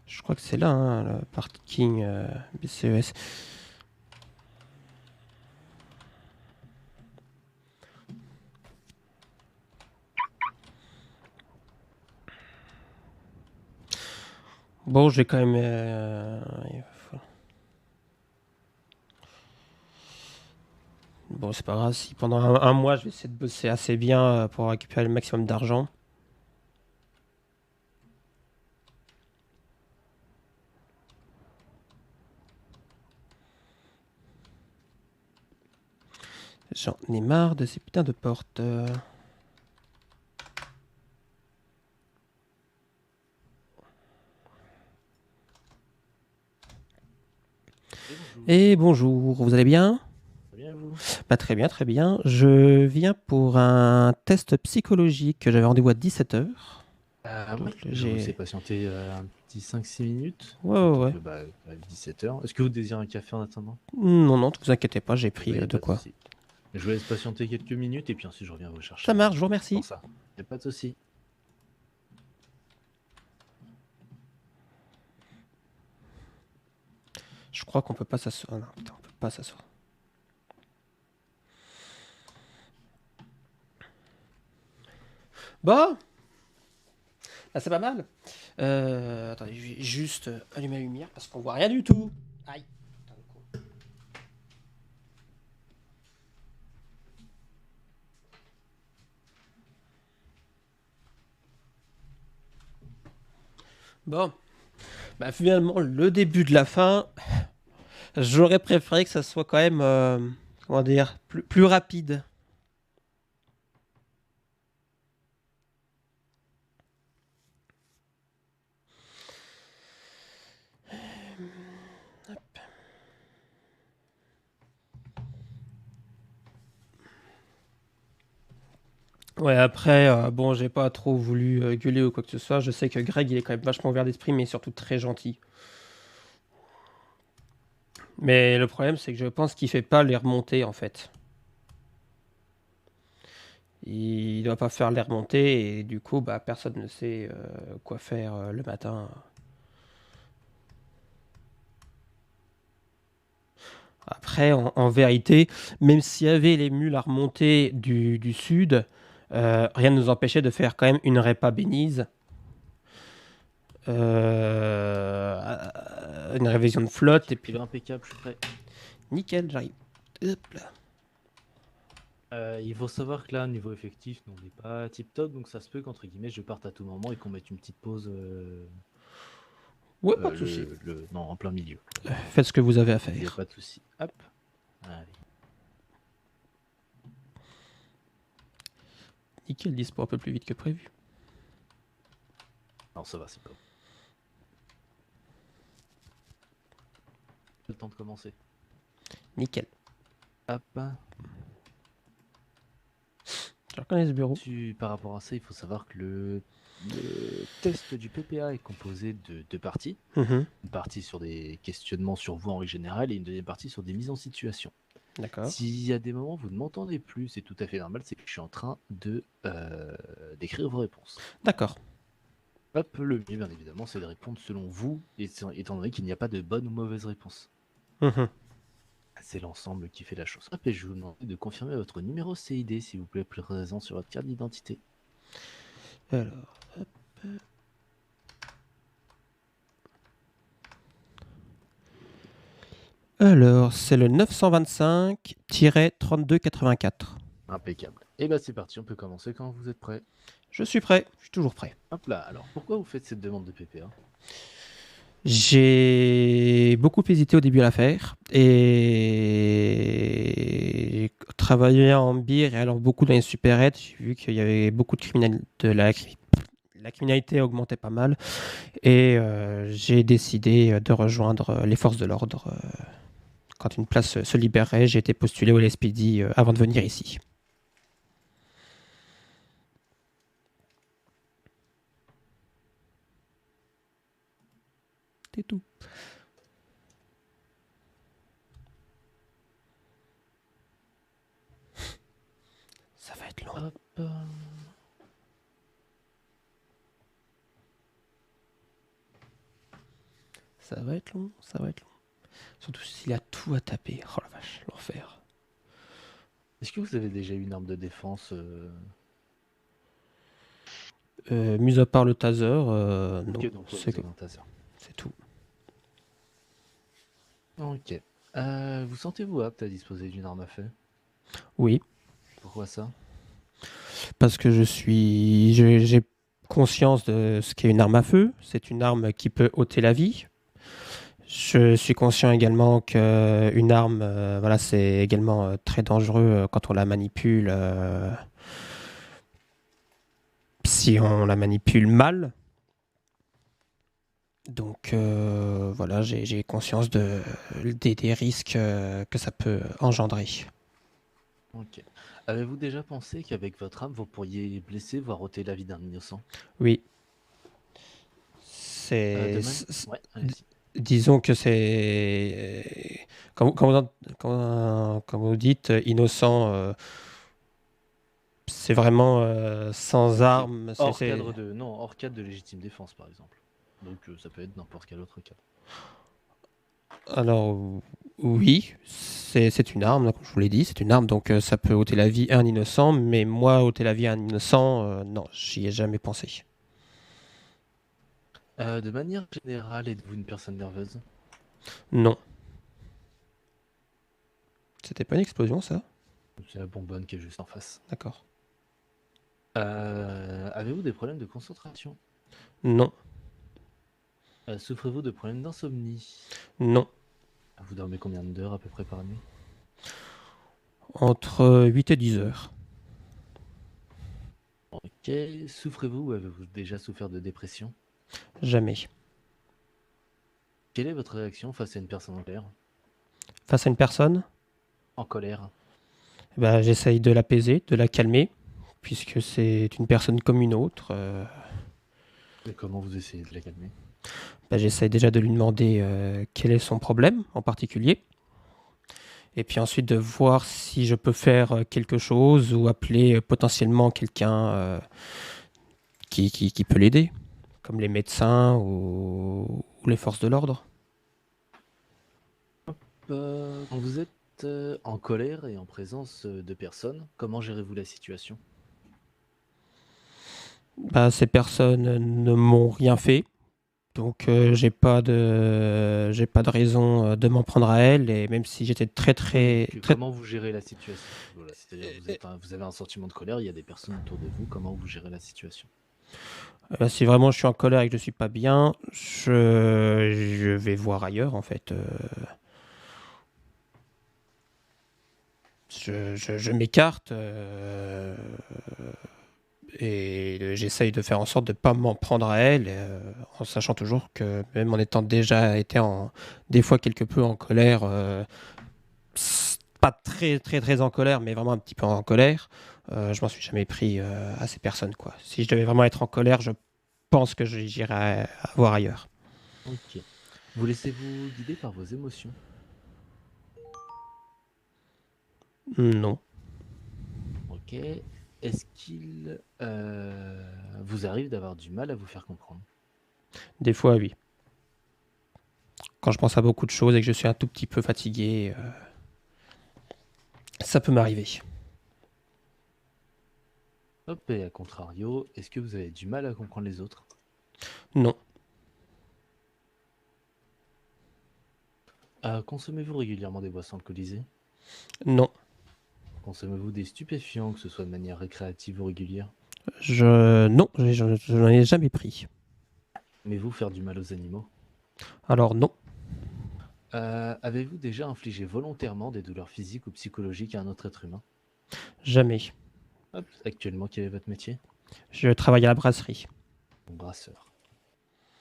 Je crois que c'est là, hein, le parking BCES. Bon, j'ai quand même. Bon, c'est pas grave. Si pendant un mois, je vais essayer de bosser assez bien pour récupérer le maximum d'argent. J'en ai marre de ces putains de portes. Et bonjour, vous allez bien? Très bien, vous? Bah, très bien, très bien. Je viens pour un test psychologique. J'avais rendez-vous à 17h. Ah Donc, oui, je vous laisse patienter un petit 5-6 minutes. Ouais, ouais, ouais. À 17h. Est-ce que vous désirez un café en attendant? Non, non, ne vous inquiétez pas, j'ai pris Oui, de pas quoi. souci. Je vous laisse patienter quelques minutes et puis ensuite je reviens vous chercher. Ça marche, je vous remercie. Pour ça. Y a pas de souci. Je crois qu'on peut pas s'asseoir. Non, putain, on peut pas s'asseoir. Bon, ah, c'est pas mal. Attendez, je vais juste allumer la lumière parce qu'on voit rien du tout. Aïe. Putain, le con. Bon, bah finalement le début de la fin, j'aurais préféré que ça soit quand même, comment dire, plus rapide. Ouais, après, bon, j'ai pas trop voulu gueuler ou quoi que ce soit. Je sais que Greg, il est quand même vachement ouvert d'esprit, mais surtout très gentil. Mais le problème, c'est que je pense qu'il fait pas les remontées, en fait. Il doit pas faire les remontées et du coup, bah, personne ne sait quoi faire le matin. Après, en vérité, même s'il y avait les mules à remonter du sud, rien ne nous empêchait de faire quand même une répa bénise. Une révision de flotte et puis Il est impeccable, je suis prêt. nickel, j'arrive. Hop là. Il faut savoir que là, niveau effectif, nous, on n'est pas tip top, donc ça se peut qu'entre guillemets je parte à tout moment et qu'on mette une petite pause Ouais, pas de souci. non, en plein milieu. Faites ce que vous avez à Il n'y a faire. pas de souci. Hop. Allez. Nickel, dispo un peu plus vite que prévu. Non, ça va, c'est pas. Le temps de commencer. Nickel. Hop. Je reconnais ce bureau. Par rapport à ça, il faut savoir que le test du PPA est composé de deux parties. Mhm. Une partie sur des questionnements sur vous en règle générale et une deuxième partie sur des mises en situation. D'accord. S'il y a des moments où vous ne m'entendez plus, c'est tout à fait normal, c'est que je suis en train de d'écrire vos réponses. D'accord. Hop, le mieux, bien évidemment, c'est de répondre selon vous, étant donné qu'il n'y a pas de bonne ou mauvaise réponse. Mhm. C'est l'ensemble qui fait la chose. Hop, et je vais vous demander de confirmer votre numéro CID, s'il vous plaît, présent sur votre carte d'identité. Alors, hop. Alors, c'est le 925-3284. Impeccable. Et bah c'est parti, on peut commencer quand vous êtes prêts. Je suis prêt, je suis toujours prêt. Hop là, alors pourquoi vous faites cette demande de PPA? J'ai beaucoup hésité au début à la faire et j'ai travaillé en bire et alors beaucoup dans les supérettes. J'ai vu qu'il y avait beaucoup de criminalité, la criminalité augmentait pas mal et j'ai décidé de rejoindre les forces de l'ordre. Quand une place se libérait, j'ai été postulé au LSPD avant de venir ici. C'est tout. Ça va être long. Hop. Ça va être long, ça va être long. Surtout s'il a tout à taper. Oh la vache, l'enfer. Est-ce que vous avez déjà eu une arme de défense Mis à part le taser, non. Ok, donc ouais, C'est vous avez un taser. tout. Ok. Vous sentez-vous apte à disposer d'une arme à feu? Oui, Pourquoi ça? parce que j'ai conscience de ce qu'est une arme à feu. C'est une arme qui peut ôter la vie. Je suis conscient également qu'une arme, voilà, c'est également très dangereux quand on la manipule. Si on la manipule mal. Donc voilà, j'ai conscience des risques que ça peut engendrer. Ok. Avez-vous déjà pensé qu'avec votre arme, vous pourriez blesser, voire ôter la vie d'un innocent? Oui. Ouais, allez-y. Disons que c'est... Quand vous dites innocent, c'est vraiment sans armes. Hors cadre non, hors cadre de légitime défense, par exemple. Donc ça peut être n'importe quel autre cadre. Alors, oui, c'est une arme, comme je vous l'ai dit, c'est une arme, donc ça peut ôter la vie à un innocent, mais moi, ôter la vie à un innocent, non, j'y ai jamais pensé. De manière générale, êtes-vous une personne nerveuse? Non. C'était pas une explosion, ça? C'est la bonbonne qui est juste en face. D'accord. Avez-vous des problèmes de concentration? Non, Souffrez-vous de problèmes d'insomnie? non. Vous dormez combien d'heures à peu près par nuit? Entre 8 et 10 heures. Ok. Souffrez-vous ou avez-vous déjà souffert de dépression? Jamais. Quelle est votre réaction face à une personne en colère? Face à une personne, En colère? bah, j'essaye de l'apaiser, de la calmer, puisque c'est une personne comme une autre. Et comment vous essayez de la calmer? Bah, j'essaye déjà de lui demander quel est son problème en particulier. et puis ensuite de voir si je peux faire quelque chose ou appeler potentiellement quelqu'un qui peut l'aider, comme les médecins ou les forces de l'ordre. Quand vous êtes en colère et en présence de personnes, comment gérez-vous la situation? Bah, ces personnes ne m'ont rien fait, donc j'ai pas de raison de m'en prendre à elles, et même si j'étais très très Donc, très comment vous gérez la situation? Voilà, c'est-à-dire vous avez un sentiment de colère, il y a des personnes autour de vous, comment vous gérez la situation? si vraiment je suis en colère et que je suis pas bien, je vais voir ailleurs en fait. Je m'écarte et j'essaye de faire en sorte de ne pas m'en prendre à elle, en sachant toujours que même en étant déjà été des fois quelque peu en colère, pas très très très en colère, mais vraiment un petit peu en colère, je m'en suis jamais pris à ces personnes, quoi. Si je devais vraiment être en colère, je pense que j'irais voir ailleurs. Ok. Vous laissez-vous guider par vos émotions? Non. Ok. Est-ce qu'il vous arrive d'avoir du mal à vous faire comprendre? Des fois, oui. Quand je pense à beaucoup de choses et que je suis un tout petit peu fatigué, ça peut m'arriver. Hop, et à contrario, est-ce que vous avez du mal à comprendre les autres? Non. Consommez-vous régulièrement des boissons alcoolisées? Non. Consommez-vous des stupéfiants, que ce soit de manière récréative ou régulière? Non, je n'en ai jamais pris. Aimez-vous faire du mal aux animaux? Alors non, Avez-vous déjà infligé volontairement des douleurs physiques ou psychologiques à un autre être humain? jamais. Hop, actuellement, quel est votre métier? Je travaille à la brasserie. Brasseur.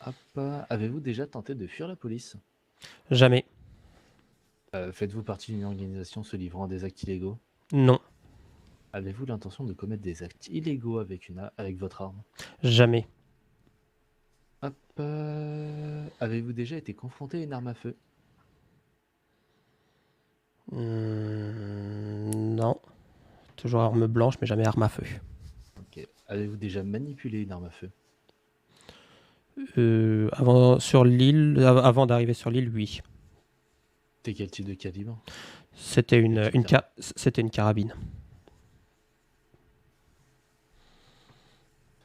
Hop, avez-vous déjà tenté de fuir la police? Jamais. Faites-vous partie d'une organisation se livrant à des actes illégaux? Non, Avez-vous l'intention de commettre des actes illégaux avec votre arme? jamais. Hop, avez-vous déjà été confronté à une arme à feu? Non. Toujours arme blanche, mais jamais arme à feu. Ok. Avez-vous déjà manipulé une arme à feu? Avant d'arriver sur l'île, oui. C'était quel type de calibre? C'était Quel type d'arme? c'était une carabine.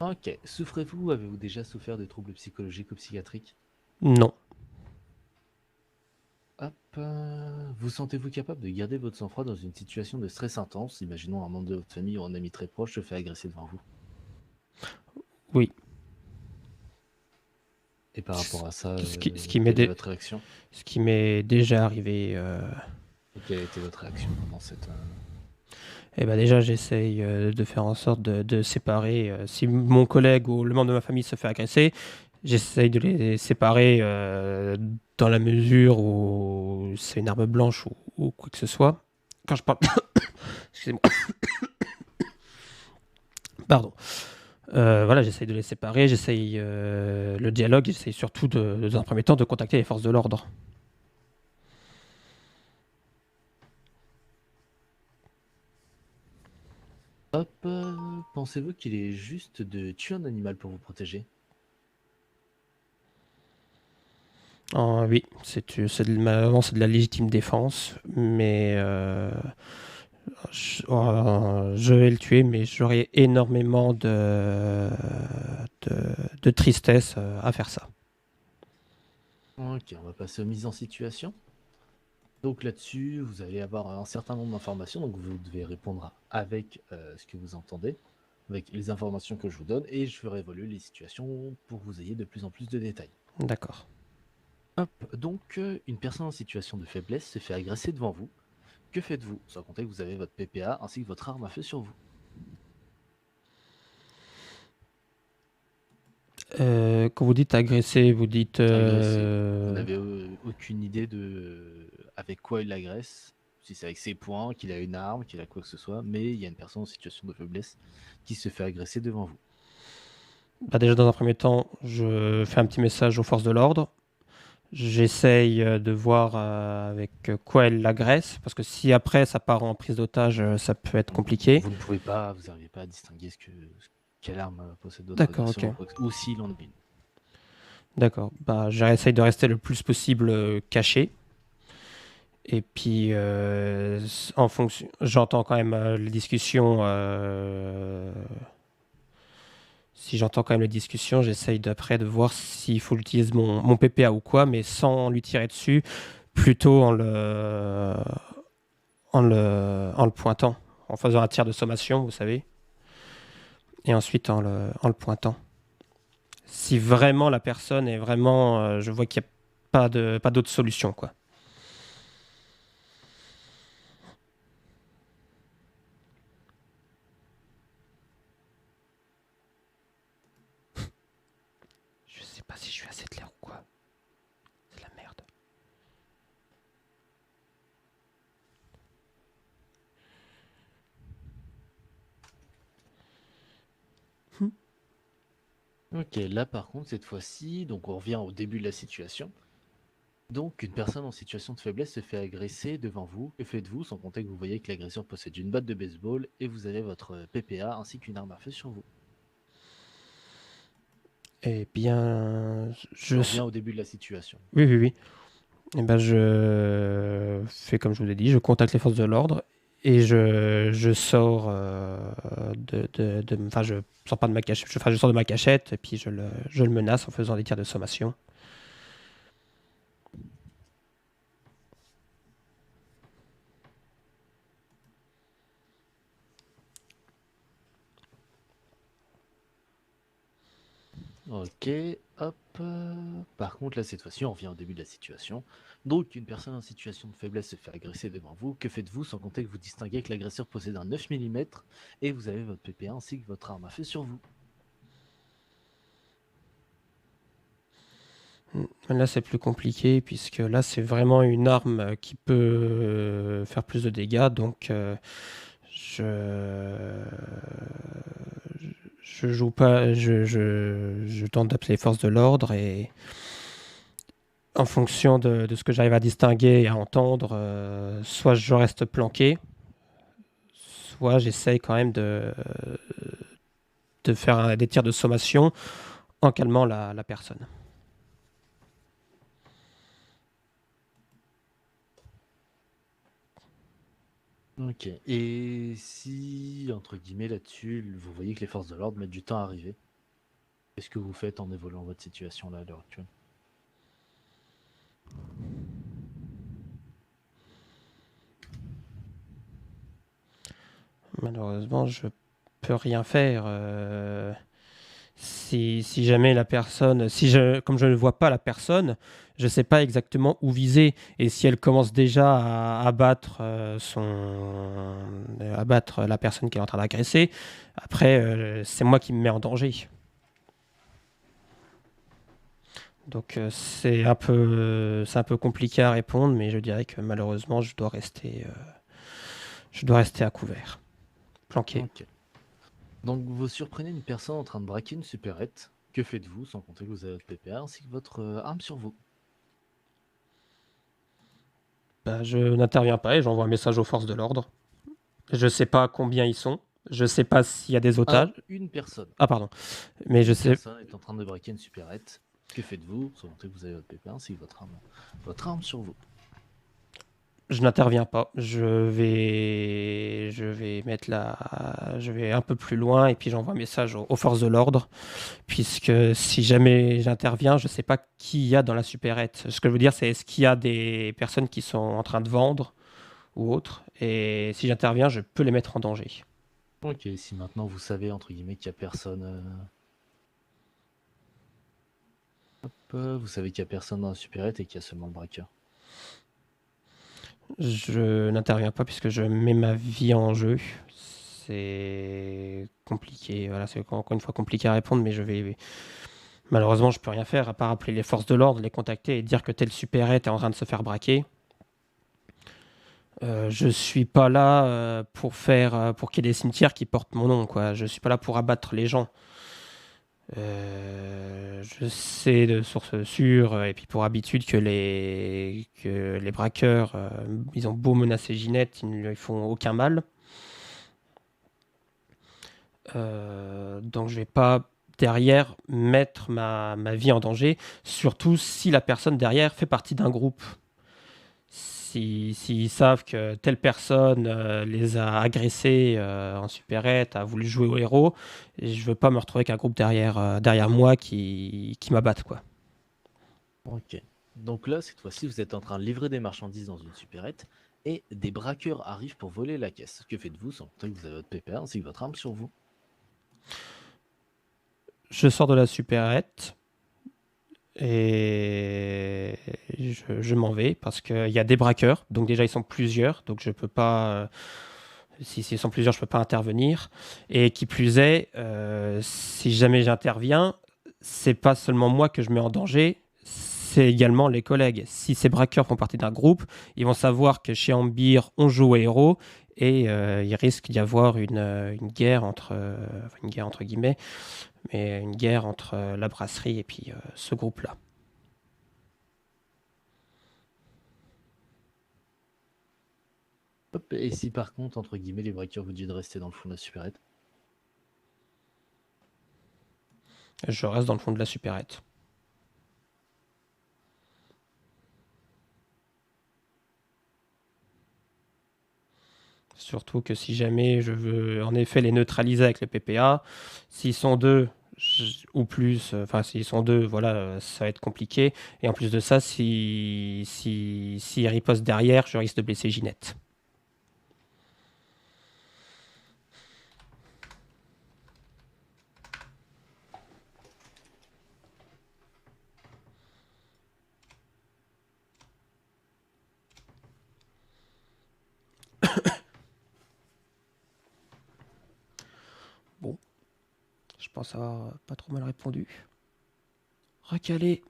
Ok. Souffrez-vous ou avez-vous déjà souffert de troubles psychologiques ou psychiatriques? Non, Hop, vous sentez-vous capable de garder votre sang-froid dans une situation de stress intense? Imaginons un membre de votre famille ou un ami très proche se fait agresser devant vous. oui. Et par rapport à ça, Ce qui quelle est votre réaction? ce qui m'est déjà arrivé, Et quelle a été votre réaction pendant cette... eh ben déjà, j'essaye de faire en sorte de séparer. Si mon collègue ou le membre de ma famille se fait agresser, j'essaye de les séparer dans la mesure où c'est une arme blanche ou quoi que ce soit. Quand je parle... Excusez-moi. Pardon. Voilà, j'essaye de les séparer, j'essaye le dialogue, j'essaye surtout, dans un premier temps, de contacter les forces de l'ordre. Hop, pensez-vous qu'il est juste de tuer un animal pour vous protéger? Oui, malheureusement, c'est de la légitime défense, mais je vais le tuer, mais j'aurai énormément de tristesse à faire ça. Ok, on va passer aux mises en situation. Donc là-dessus, vous allez avoir un certain nombre d'informations, donc vous devez répondre avec ce que vous entendez, avec les informations que je vous donne, et je ferai évoluer les situations pour que vous ayez de plus en plus de détails. D'accord. Hop, donc une personne en situation de faiblesse se fait agresser devant vous. Que faites-vous? Sans compter que vous avez votre PPA ainsi que votre arme à feu sur vous. Quand vous dites agresser, vous dites... Agressé. Vous n'avez aucune idée de avec quoi il agresse, si c'est avec ses poings, qu'il a une arme, qu'il a quoi que ce soit, mais il y a une personne en situation de faiblesse qui se fait agresser devant vous. Bah déjà, dans un premier temps, je fais un petit message aux forces de l'ordre. J'essaye de voir avec quoi elle l'agresse, parce que si après ça part en prise d'otage, ça peut être compliqué. Vous n'arrivez pas à distinguer quelle arme possède votre D'accord, adversaire ok. ou s'il en a une. D'accord. Bah, j'essaye de rester le plus possible caché. Et puis, en fonction, j'entends quand même les discussions. Si j'entends quand même les discussions, j'essaye d'après de voir s'il faut utiliser mon PPA ou quoi, mais sans lui tirer dessus, plutôt en le pointant, en faisant un tir de sommation, vous savez, et ensuite en le pointant. Si vraiment la personne est vraiment, je vois qu'il n'y a pas d'autre solution, quoi. Je sais pas si je suis assez clair ou quoi. C'est la merde. Ok, là par contre, cette fois-ci, donc on revient au début de la situation. Donc, une personne en situation de faiblesse se fait agresser devant vous. Que faites-vous, sans compter que vous voyez que l'agresseur possède une batte de baseball et vous avez votre PPA ainsi qu'une arme à feu sur vous. Eh bien, Je reviens au début de la situation. oui, oui, oui. Eh ben, je fais comme je vous ai dit, je contacte les forces de l'ordre et je sors enfin, je sors pas de ma cachette, je sors de ma cachette et puis je le menace en faisant des tirs de sommation. Ok, hop. Par contre, là, cette fois-ci, on revient au début de la situation. Donc, une personne en situation de faiblesse se fait agresser devant vous. Que faites-vous, sans compter que vous distinguez que l'agresseur possède un 9 mm et vous avez votre PPA ainsi que votre arme à feu sur vous. Là, c'est plus compliqué puisque là, c'est vraiment une arme qui peut faire plus de dégâts. Donc, je joue pas, je tente d'appeler les forces de l'ordre et en fonction de ce que j'arrive à distinguer et à entendre, soit je reste planqué, soit j'essaye quand même de faire des tirs de sommation en calmant la personne. Ok. Et si, entre guillemets, là-dessus, vous voyez que les forces de l'ordre mettent du temps à arriver, qu'est-ce que vous faites en évoluant votre situation là à l'heure actuelle? Malheureusement, je peux rien faire. Si jamais la personne, comme je ne vois pas la personne, je ne sais pas exactement où viser. Et si elle commence déjà à abattre la personne qui est en train d'agresser, après, c'est moi qui me mets en danger. Donc c'est un peu compliqué à répondre, mais je dirais que malheureusement, je dois rester à couvert, planqué. Ok. Donc vous surprenez une personne en train de braquer une supérette. Que faites-vous, sans compter que vous avez votre PPA ainsi que votre arme sur vous? Bah, je n'interviens pas et j'envoie un message aux forces de l'ordre. Je sais pas combien ils sont. Je sais pas s'il y a des otages. Une personne. Ah, pardon. Mais je Une sais. personne est en train de braquer une supérette. Que faites-vous, sans compter que vous avez votre PPA ainsi que votre arme sur vous? Je n'interviens pas. Je vais un peu plus loin et puis j'envoie un message aux forces de l'ordre. Puisque si jamais j'interviens, je sais pas qui il y a dans la supérette. Ce que je veux dire, c'est est-ce qu'il y a des personnes qui sont en train de vendre ou autre. Et si j'interviens, je peux les mettre en danger. Ok, si maintenant vous savez, entre guillemets, qu'il n'y a personne... vous savez qu'il n'y a personne dans la supérette et qu'il y a seulement le braqueur. Je n'interviens pas puisque je mets ma vie en jeu. C'est compliqué. Voilà, c'est encore une fois compliqué à répondre, mais malheureusement, je peux rien faire à part appeler les forces de l'ordre, les contacter et dire que tel supérette est en train de se faire braquer. Je suis pas là pour qu'il y ait des cimetières qui portent mon nom, quoi. Je suis pas là pour abattre les gens. Je Je sais de sources sûres, et puis pour habitude que les braqueurs, ils ont beau menacer Ginette, ils ne lui font aucun mal. Donc je vais pas derrière mettre ma vie en danger, surtout si la personne derrière fait partie d'un groupe. S'ils savent que telle personne les a agressés en supérette, a voulu jouer au héros, et je veux pas me retrouver avec un groupe derrière moi qui m'abatte, quoi. Ok. Donc là, cette fois-ci, vous êtes en train de livrer des marchandises dans une supérette et des braqueurs arrivent pour voler la caisse. Que faites-vous sans compter que vous avez votre PPA ainsi que votre arme sur vous? Je sors de la supérette et je m'en vais parce qu'il y a des braqueurs, donc déjà ils sont plusieurs, donc je peux pas. Si ils sont plusieurs, je peux pas intervenir. Et qui plus est, si jamais j'interviens, c'est pas seulement moi que je mets en danger, c'est également les collègues. Si ces braqueurs font partie d'un groupe, ils vont savoir que chez Ambir, on joue au héros et il risque d'y avoir une guerre enfin, une guerre entre guillemets, mais une guerre entre la brasserie et puis ce groupe-là. Hop, et si par contre, entre guillemets, les braqueurs vous disent de rester dans le fond de la supérette? Je reste dans le fond de la supérette. Surtout que si jamais je veux en effet les neutraliser avec le PPA, s'ils sont deux ou plus, enfin s'ils sont deux, voilà, ça va être compliqué. Et en plus de ça, si ripostent derrière, je risque de blesser Ginette. Bon, je pense avoir pas trop mal répondu. Recalé.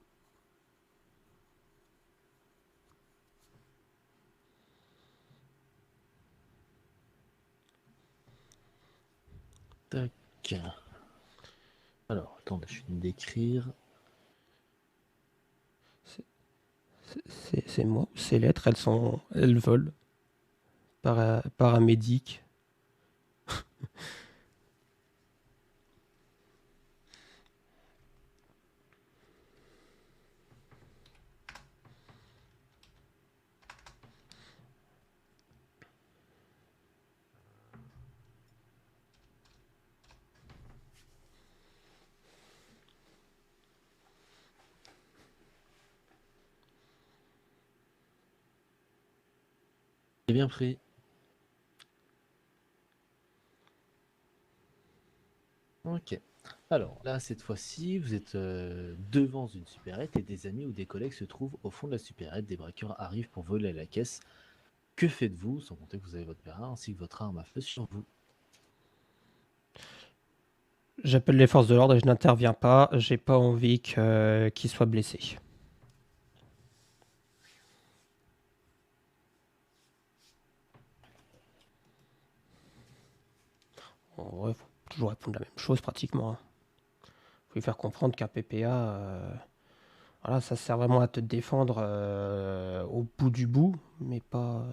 Tac. Alors, attendez, je vais d'écrire. C'est moi ou ces lettres, elles volent. Paramédic. C'est bien pris. Ok. Alors là, cette fois-ci, vous êtes devant une supérette et des amis ou des collègues se trouvent au fond de la supérette. Des braqueurs arrivent pour voler la caisse. Que faites-vous, sans compter que vous avez votre PRA ainsi que votre arme à feu sur vous? J'appelle les forces de l'ordre et je n'interviens pas. J'ai pas envie qu'ils soient blessés. En vrai, faut toujours répondre la même chose pratiquement. Faut lui faire comprendre qu'un PPA, voilà, ça sert vraiment à te défendre au bout du bout, mais pas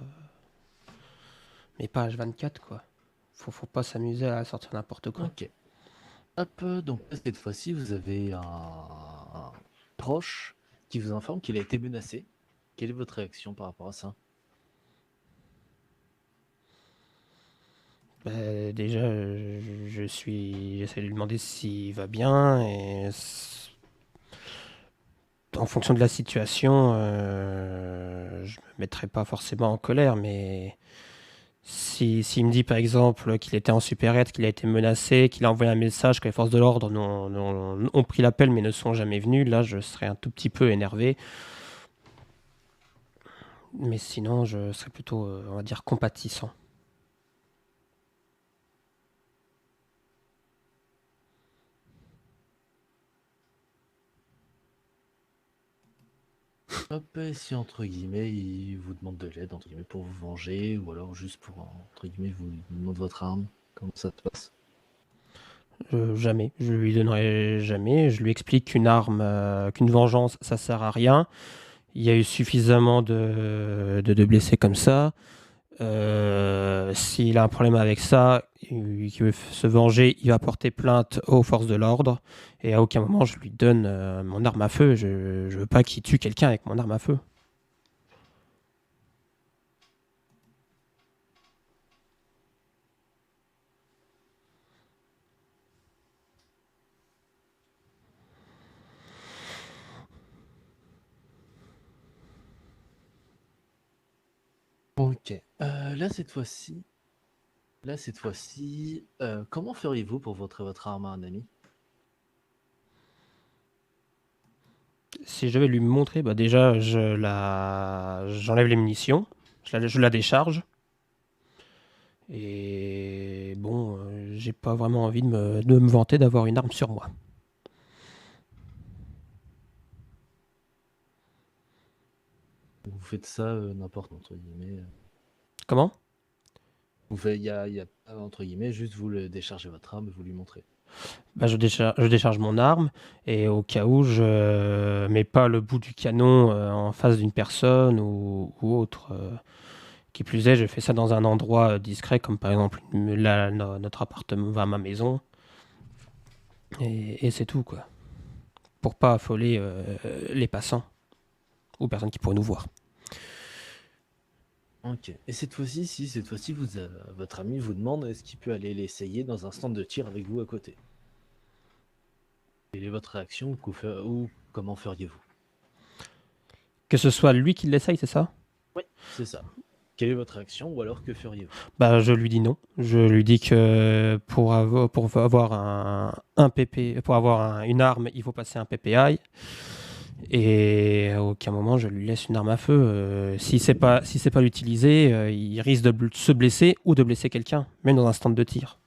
H24 quoi. Faut pas s'amuser à sortir n'importe quoi. Ok. Hop, donc cette fois-ci, vous avez un proche qui vous informe qu'il a été menacé. Quelle est votre réaction par rapport à ça? Déjà, j'essaie de lui demander s'il va bien et en fonction de la situation, je me mettrai pas forcément en colère, mais s'il me dit par exemple qu'il était en supérette, qu'il a été menacé, qu'il a envoyé un message que les forces de l'ordre ont pris l'appel mais ne sont jamais venus, là je serais un tout petit peu énervé. Mais sinon, je serais plutôt, on va dire, compatissant. Hop, et si entre guillemets, il vous demande de l'aide entre guillemets pour vous venger ou alors juste pour entre guillemets vous demande votre arme, comment ça se passe? Jamais. Je lui donnerai jamais. Je lui explique qu'une vengeance, ça sert à rien. Il y a eu suffisamment de blessés comme ça. S'il a un problème avec ça, qu'il veut se venger, il va porter plainte aux forces de l'ordre. Et à aucun moment, je lui donne mon arme à feu. Je veux pas qu'il tue quelqu'un avec mon arme à feu. Ok. Là, cette fois-ci, comment feriez-vous pour votre arme à un ami? Si je vais lui montrer, bah déjà, j'enlève les munitions, je la décharge. Et bon, j'ai pas vraiment envie de me vanter d'avoir une arme sur moi. Vous faites ça n'importe entre guillemets. Comment? Vous faites, il y a entre guillemets, juste vous le déchargez votre arme et vous lui montrez. Bah, je décharge mon arme et au cas où je mets pas le bout du canon en face d'une personne ou autre. Qui plus est, je fais ça dans un endroit discret, comme par exemple notre appartement, ma maison. Et c'est tout, quoi. Pour pas affoler les passants ou personnes qui pourraient nous voir. Ok. Et cette fois-ci, si cette fois-ci, votre ami vous demande est-ce qu'il peut aller l'essayer dans un stand de tir avec vous à côté. Quelle est votre réaction ou comment feriez-vous? Que ce soit lui qui l'essaye, c'est ça? Oui, c'est ça. Quelle est votre réaction ou alors que feriez-vous? Bah, je lui dis non. Je lui dis que pour avoir un PP, pour avoir une arme, il faut passer un PPI. Et à aucun moment je lui laisse une arme à feu. Si c'est pas l'utiliser, il risque de se blesser ou de blesser quelqu'un, même dans un stand de tir.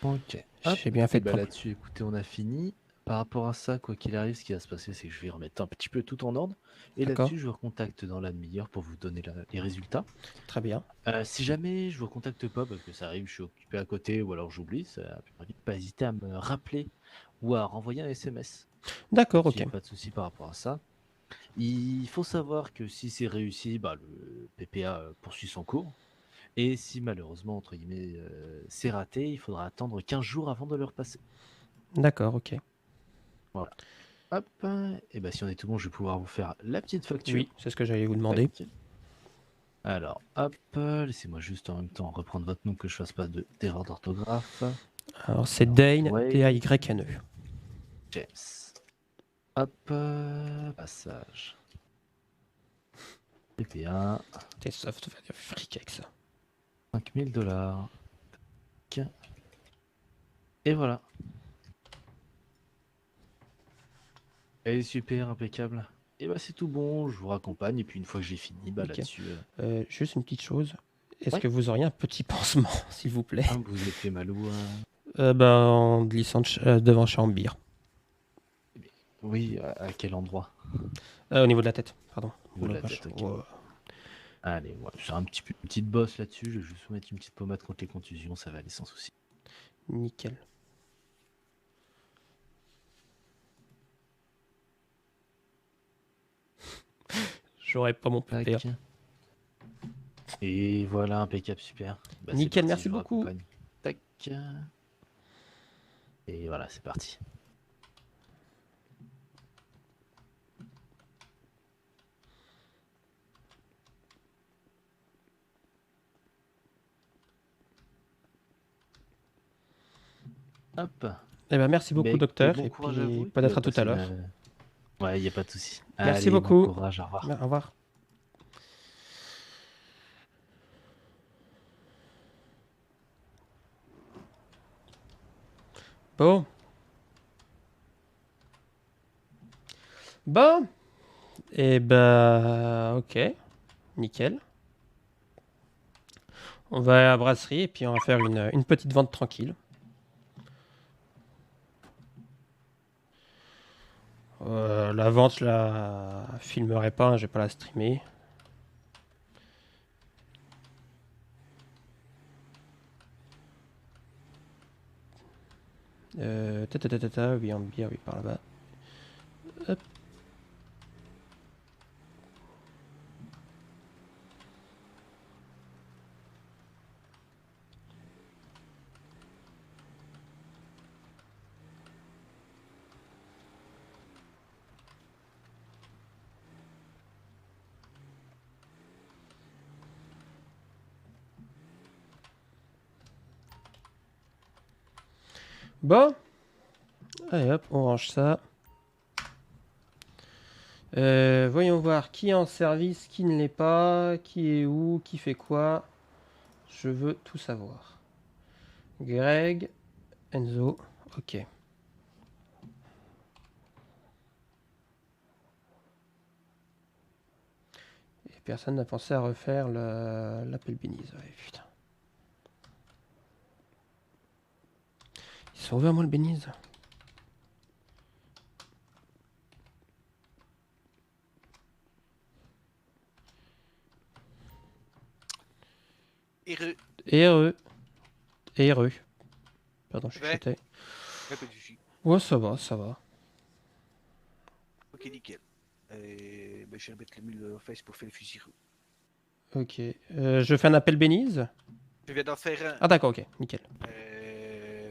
Ok. J'ai bien fait Et de bah prendre- là-dessus, écoutez, on a fini. Par rapport à ça, quoi qu'il arrive, ce qui va se passer, c'est que je vais remettre un petit peu tout en ordre. Et D'accord. là-dessus, je vous recontacte dans la demi-heure pour vous donner les résultats. Très bien. Si jamais je vous recontacte pas, parce que ça arrive, je suis occupé à côté ou alors j'oublie, ça peut vite pas hésiter à me rappeler ou à renvoyer un SMS. D'accord, Là-dessus, ok. pas de souci par rapport à ça. Il faut savoir que si c'est réussi, bah, le PPA poursuit son cours. Et si malheureusement, entre guillemets, c'est raté, il faudra attendre 15 jours avant de le repasser. D'accord, ok. Voilà. Hop, et bah si on est tout bon, je vais pouvoir vous faire la petite facture. Oui, c'est ce que j'allais vous demander. Tac. Alors, hop, laissez-moi juste en même temps reprendre votre nom que je fasse pas d'erreur d'orthographe. Alors c'est Dane, ouais. D-A-Y-N-E. James. Hop, passage. PPA, T'es soft, va dire fric avec ça. $5000. Et voilà. Elle est super, impeccable. Et bah c'est tout bon, je vous raccompagne. Et puis une fois que j'ai fini, bah Ok. là-dessus. Juste une petite chose. Est-ce Ouais. que vous auriez un petit pansement, s'il vous plaît? Vous vous êtes fait mal ou En glissant devant Chambire. Oui, à quel endroit? Au niveau de la tête, pardon. Au niveau de Oh la vache. tête, ok. Oh. Allez, ouais, j'ai un petit peu une petite bosse là-dessus. Je vais juste vous mettre une petite pommade contre les contusions, ça va aller sans souci. Nickel. J'aurais pas mon PPA. Tac. Et voilà, impeccable, super. Bah, c'est Nickel, parti, merci je vous beaucoup. raccompagne. Tac. Et voilà, c'est parti. Hop. Eh ben, merci beaucoup, Bah, écoutez, docteur. bon Et courage à vous, puis et peut-être puis, à tout à l'heure. Ouais, il n'y a pas de souci. Merci Allez, beaucoup. Bon courage, au revoir. Au revoir. Bon. Bon. Et ben, ok. Nickel. On va à la brasserie et puis on va faire une petite vente tranquille. La vente, je la filmerai pas, hein, je vais pas la streamer. Oui, en bière, oui, par là-bas. Hop. Bon. Allez hop, on range ça. Voyons voir qui est en service, qui ne l'est pas, qui est où, qui fait quoi. Je veux tout savoir. Greg, Enzo, ok. Et personne n'a pensé à refaire l'appel Beniz. Ouais, putain. Ils sont ouverts, moi, le Beniz. Heureux. Et heureux. Et heureux. Pardon, je suis Ouais. chuté. Ouais, pas de soucis. Ouais, ça va, ça va. Ok, nickel. Je vais mettre le mule en face pour faire le fusil. Ok. Je fais un appel Beniz. Je viens d'en faire un. Ah d'accord, ok, nickel.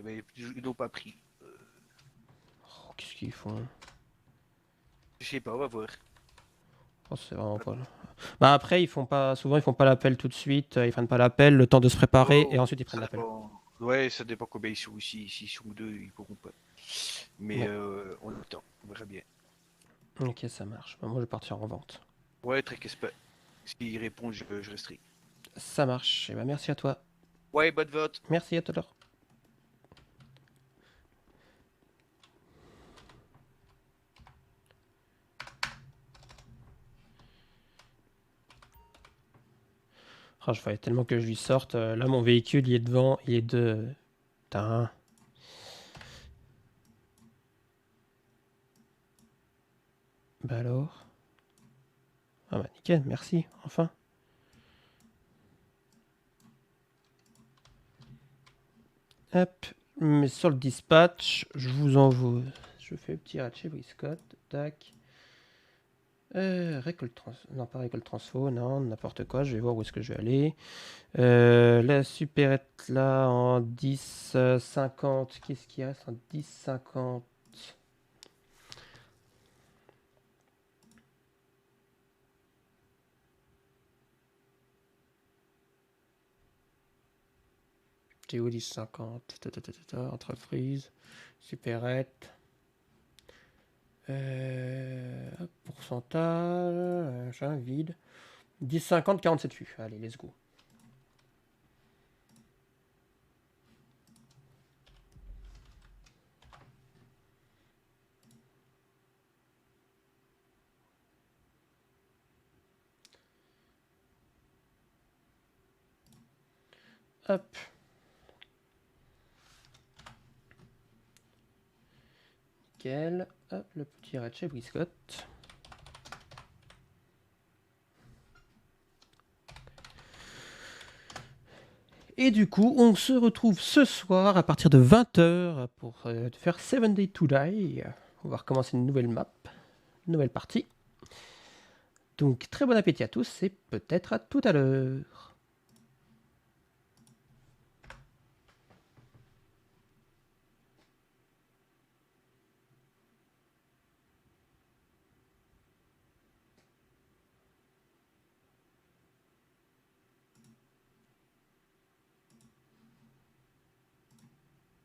Mais ils n'ont pas pris. Oh, qu'est-ce qu'ils font? Je sais pas, on va voir. Oh, c'est vraiment pas là. Bah après, souvent ils font pas l'appel tout de suite, ils prennent pas l'appel, le temps de se préparer, Oh, et ensuite ils prennent ça l'appel. dépend. Ouais, ça dépend combien ils sont aussi. S'ils sont deux, ils pourront pas. Mais Ouais. on attend, on verra bien. Ok, ça marche. Bah, moi je vais partir en vente. Ouais, t'inquiète pas. S'ils répondent, je resterai. Ça marche, et bah merci à toi. Ouais, bonne vote. Merci, à tout à l'heure. Oh, je fallait tellement que je lui sorte. Là, mon véhicule, il est devant, il est de... Putain. Bah alors. Ah bah nickel, merci, enfin. Hop, mais sur le dispatch, je vous envoie. Je fais le petit rat chez Briscott. Tac. Récolte trans... Non, pas récolte transfo, non, n'importe quoi. Je vais voir où est-ce que je vais aller. La supérette là en 10, 50. Qu'est-ce qui reste en 10, 50? T'es où 10, 50? Entreprise. Supérette. Pourcentage. Machin, vide. 10, 50, 47 fûts. Allez, let's go. Hop. Nickel. Hop, le petit rat chez Briscott. Et du coup, on se retrouve ce soir à partir de 20h pour faire 7 Days to Die. On va recommencer une nouvelle map, une nouvelle partie. Donc très bon appétit à tous et peut-être à tout à l'heure.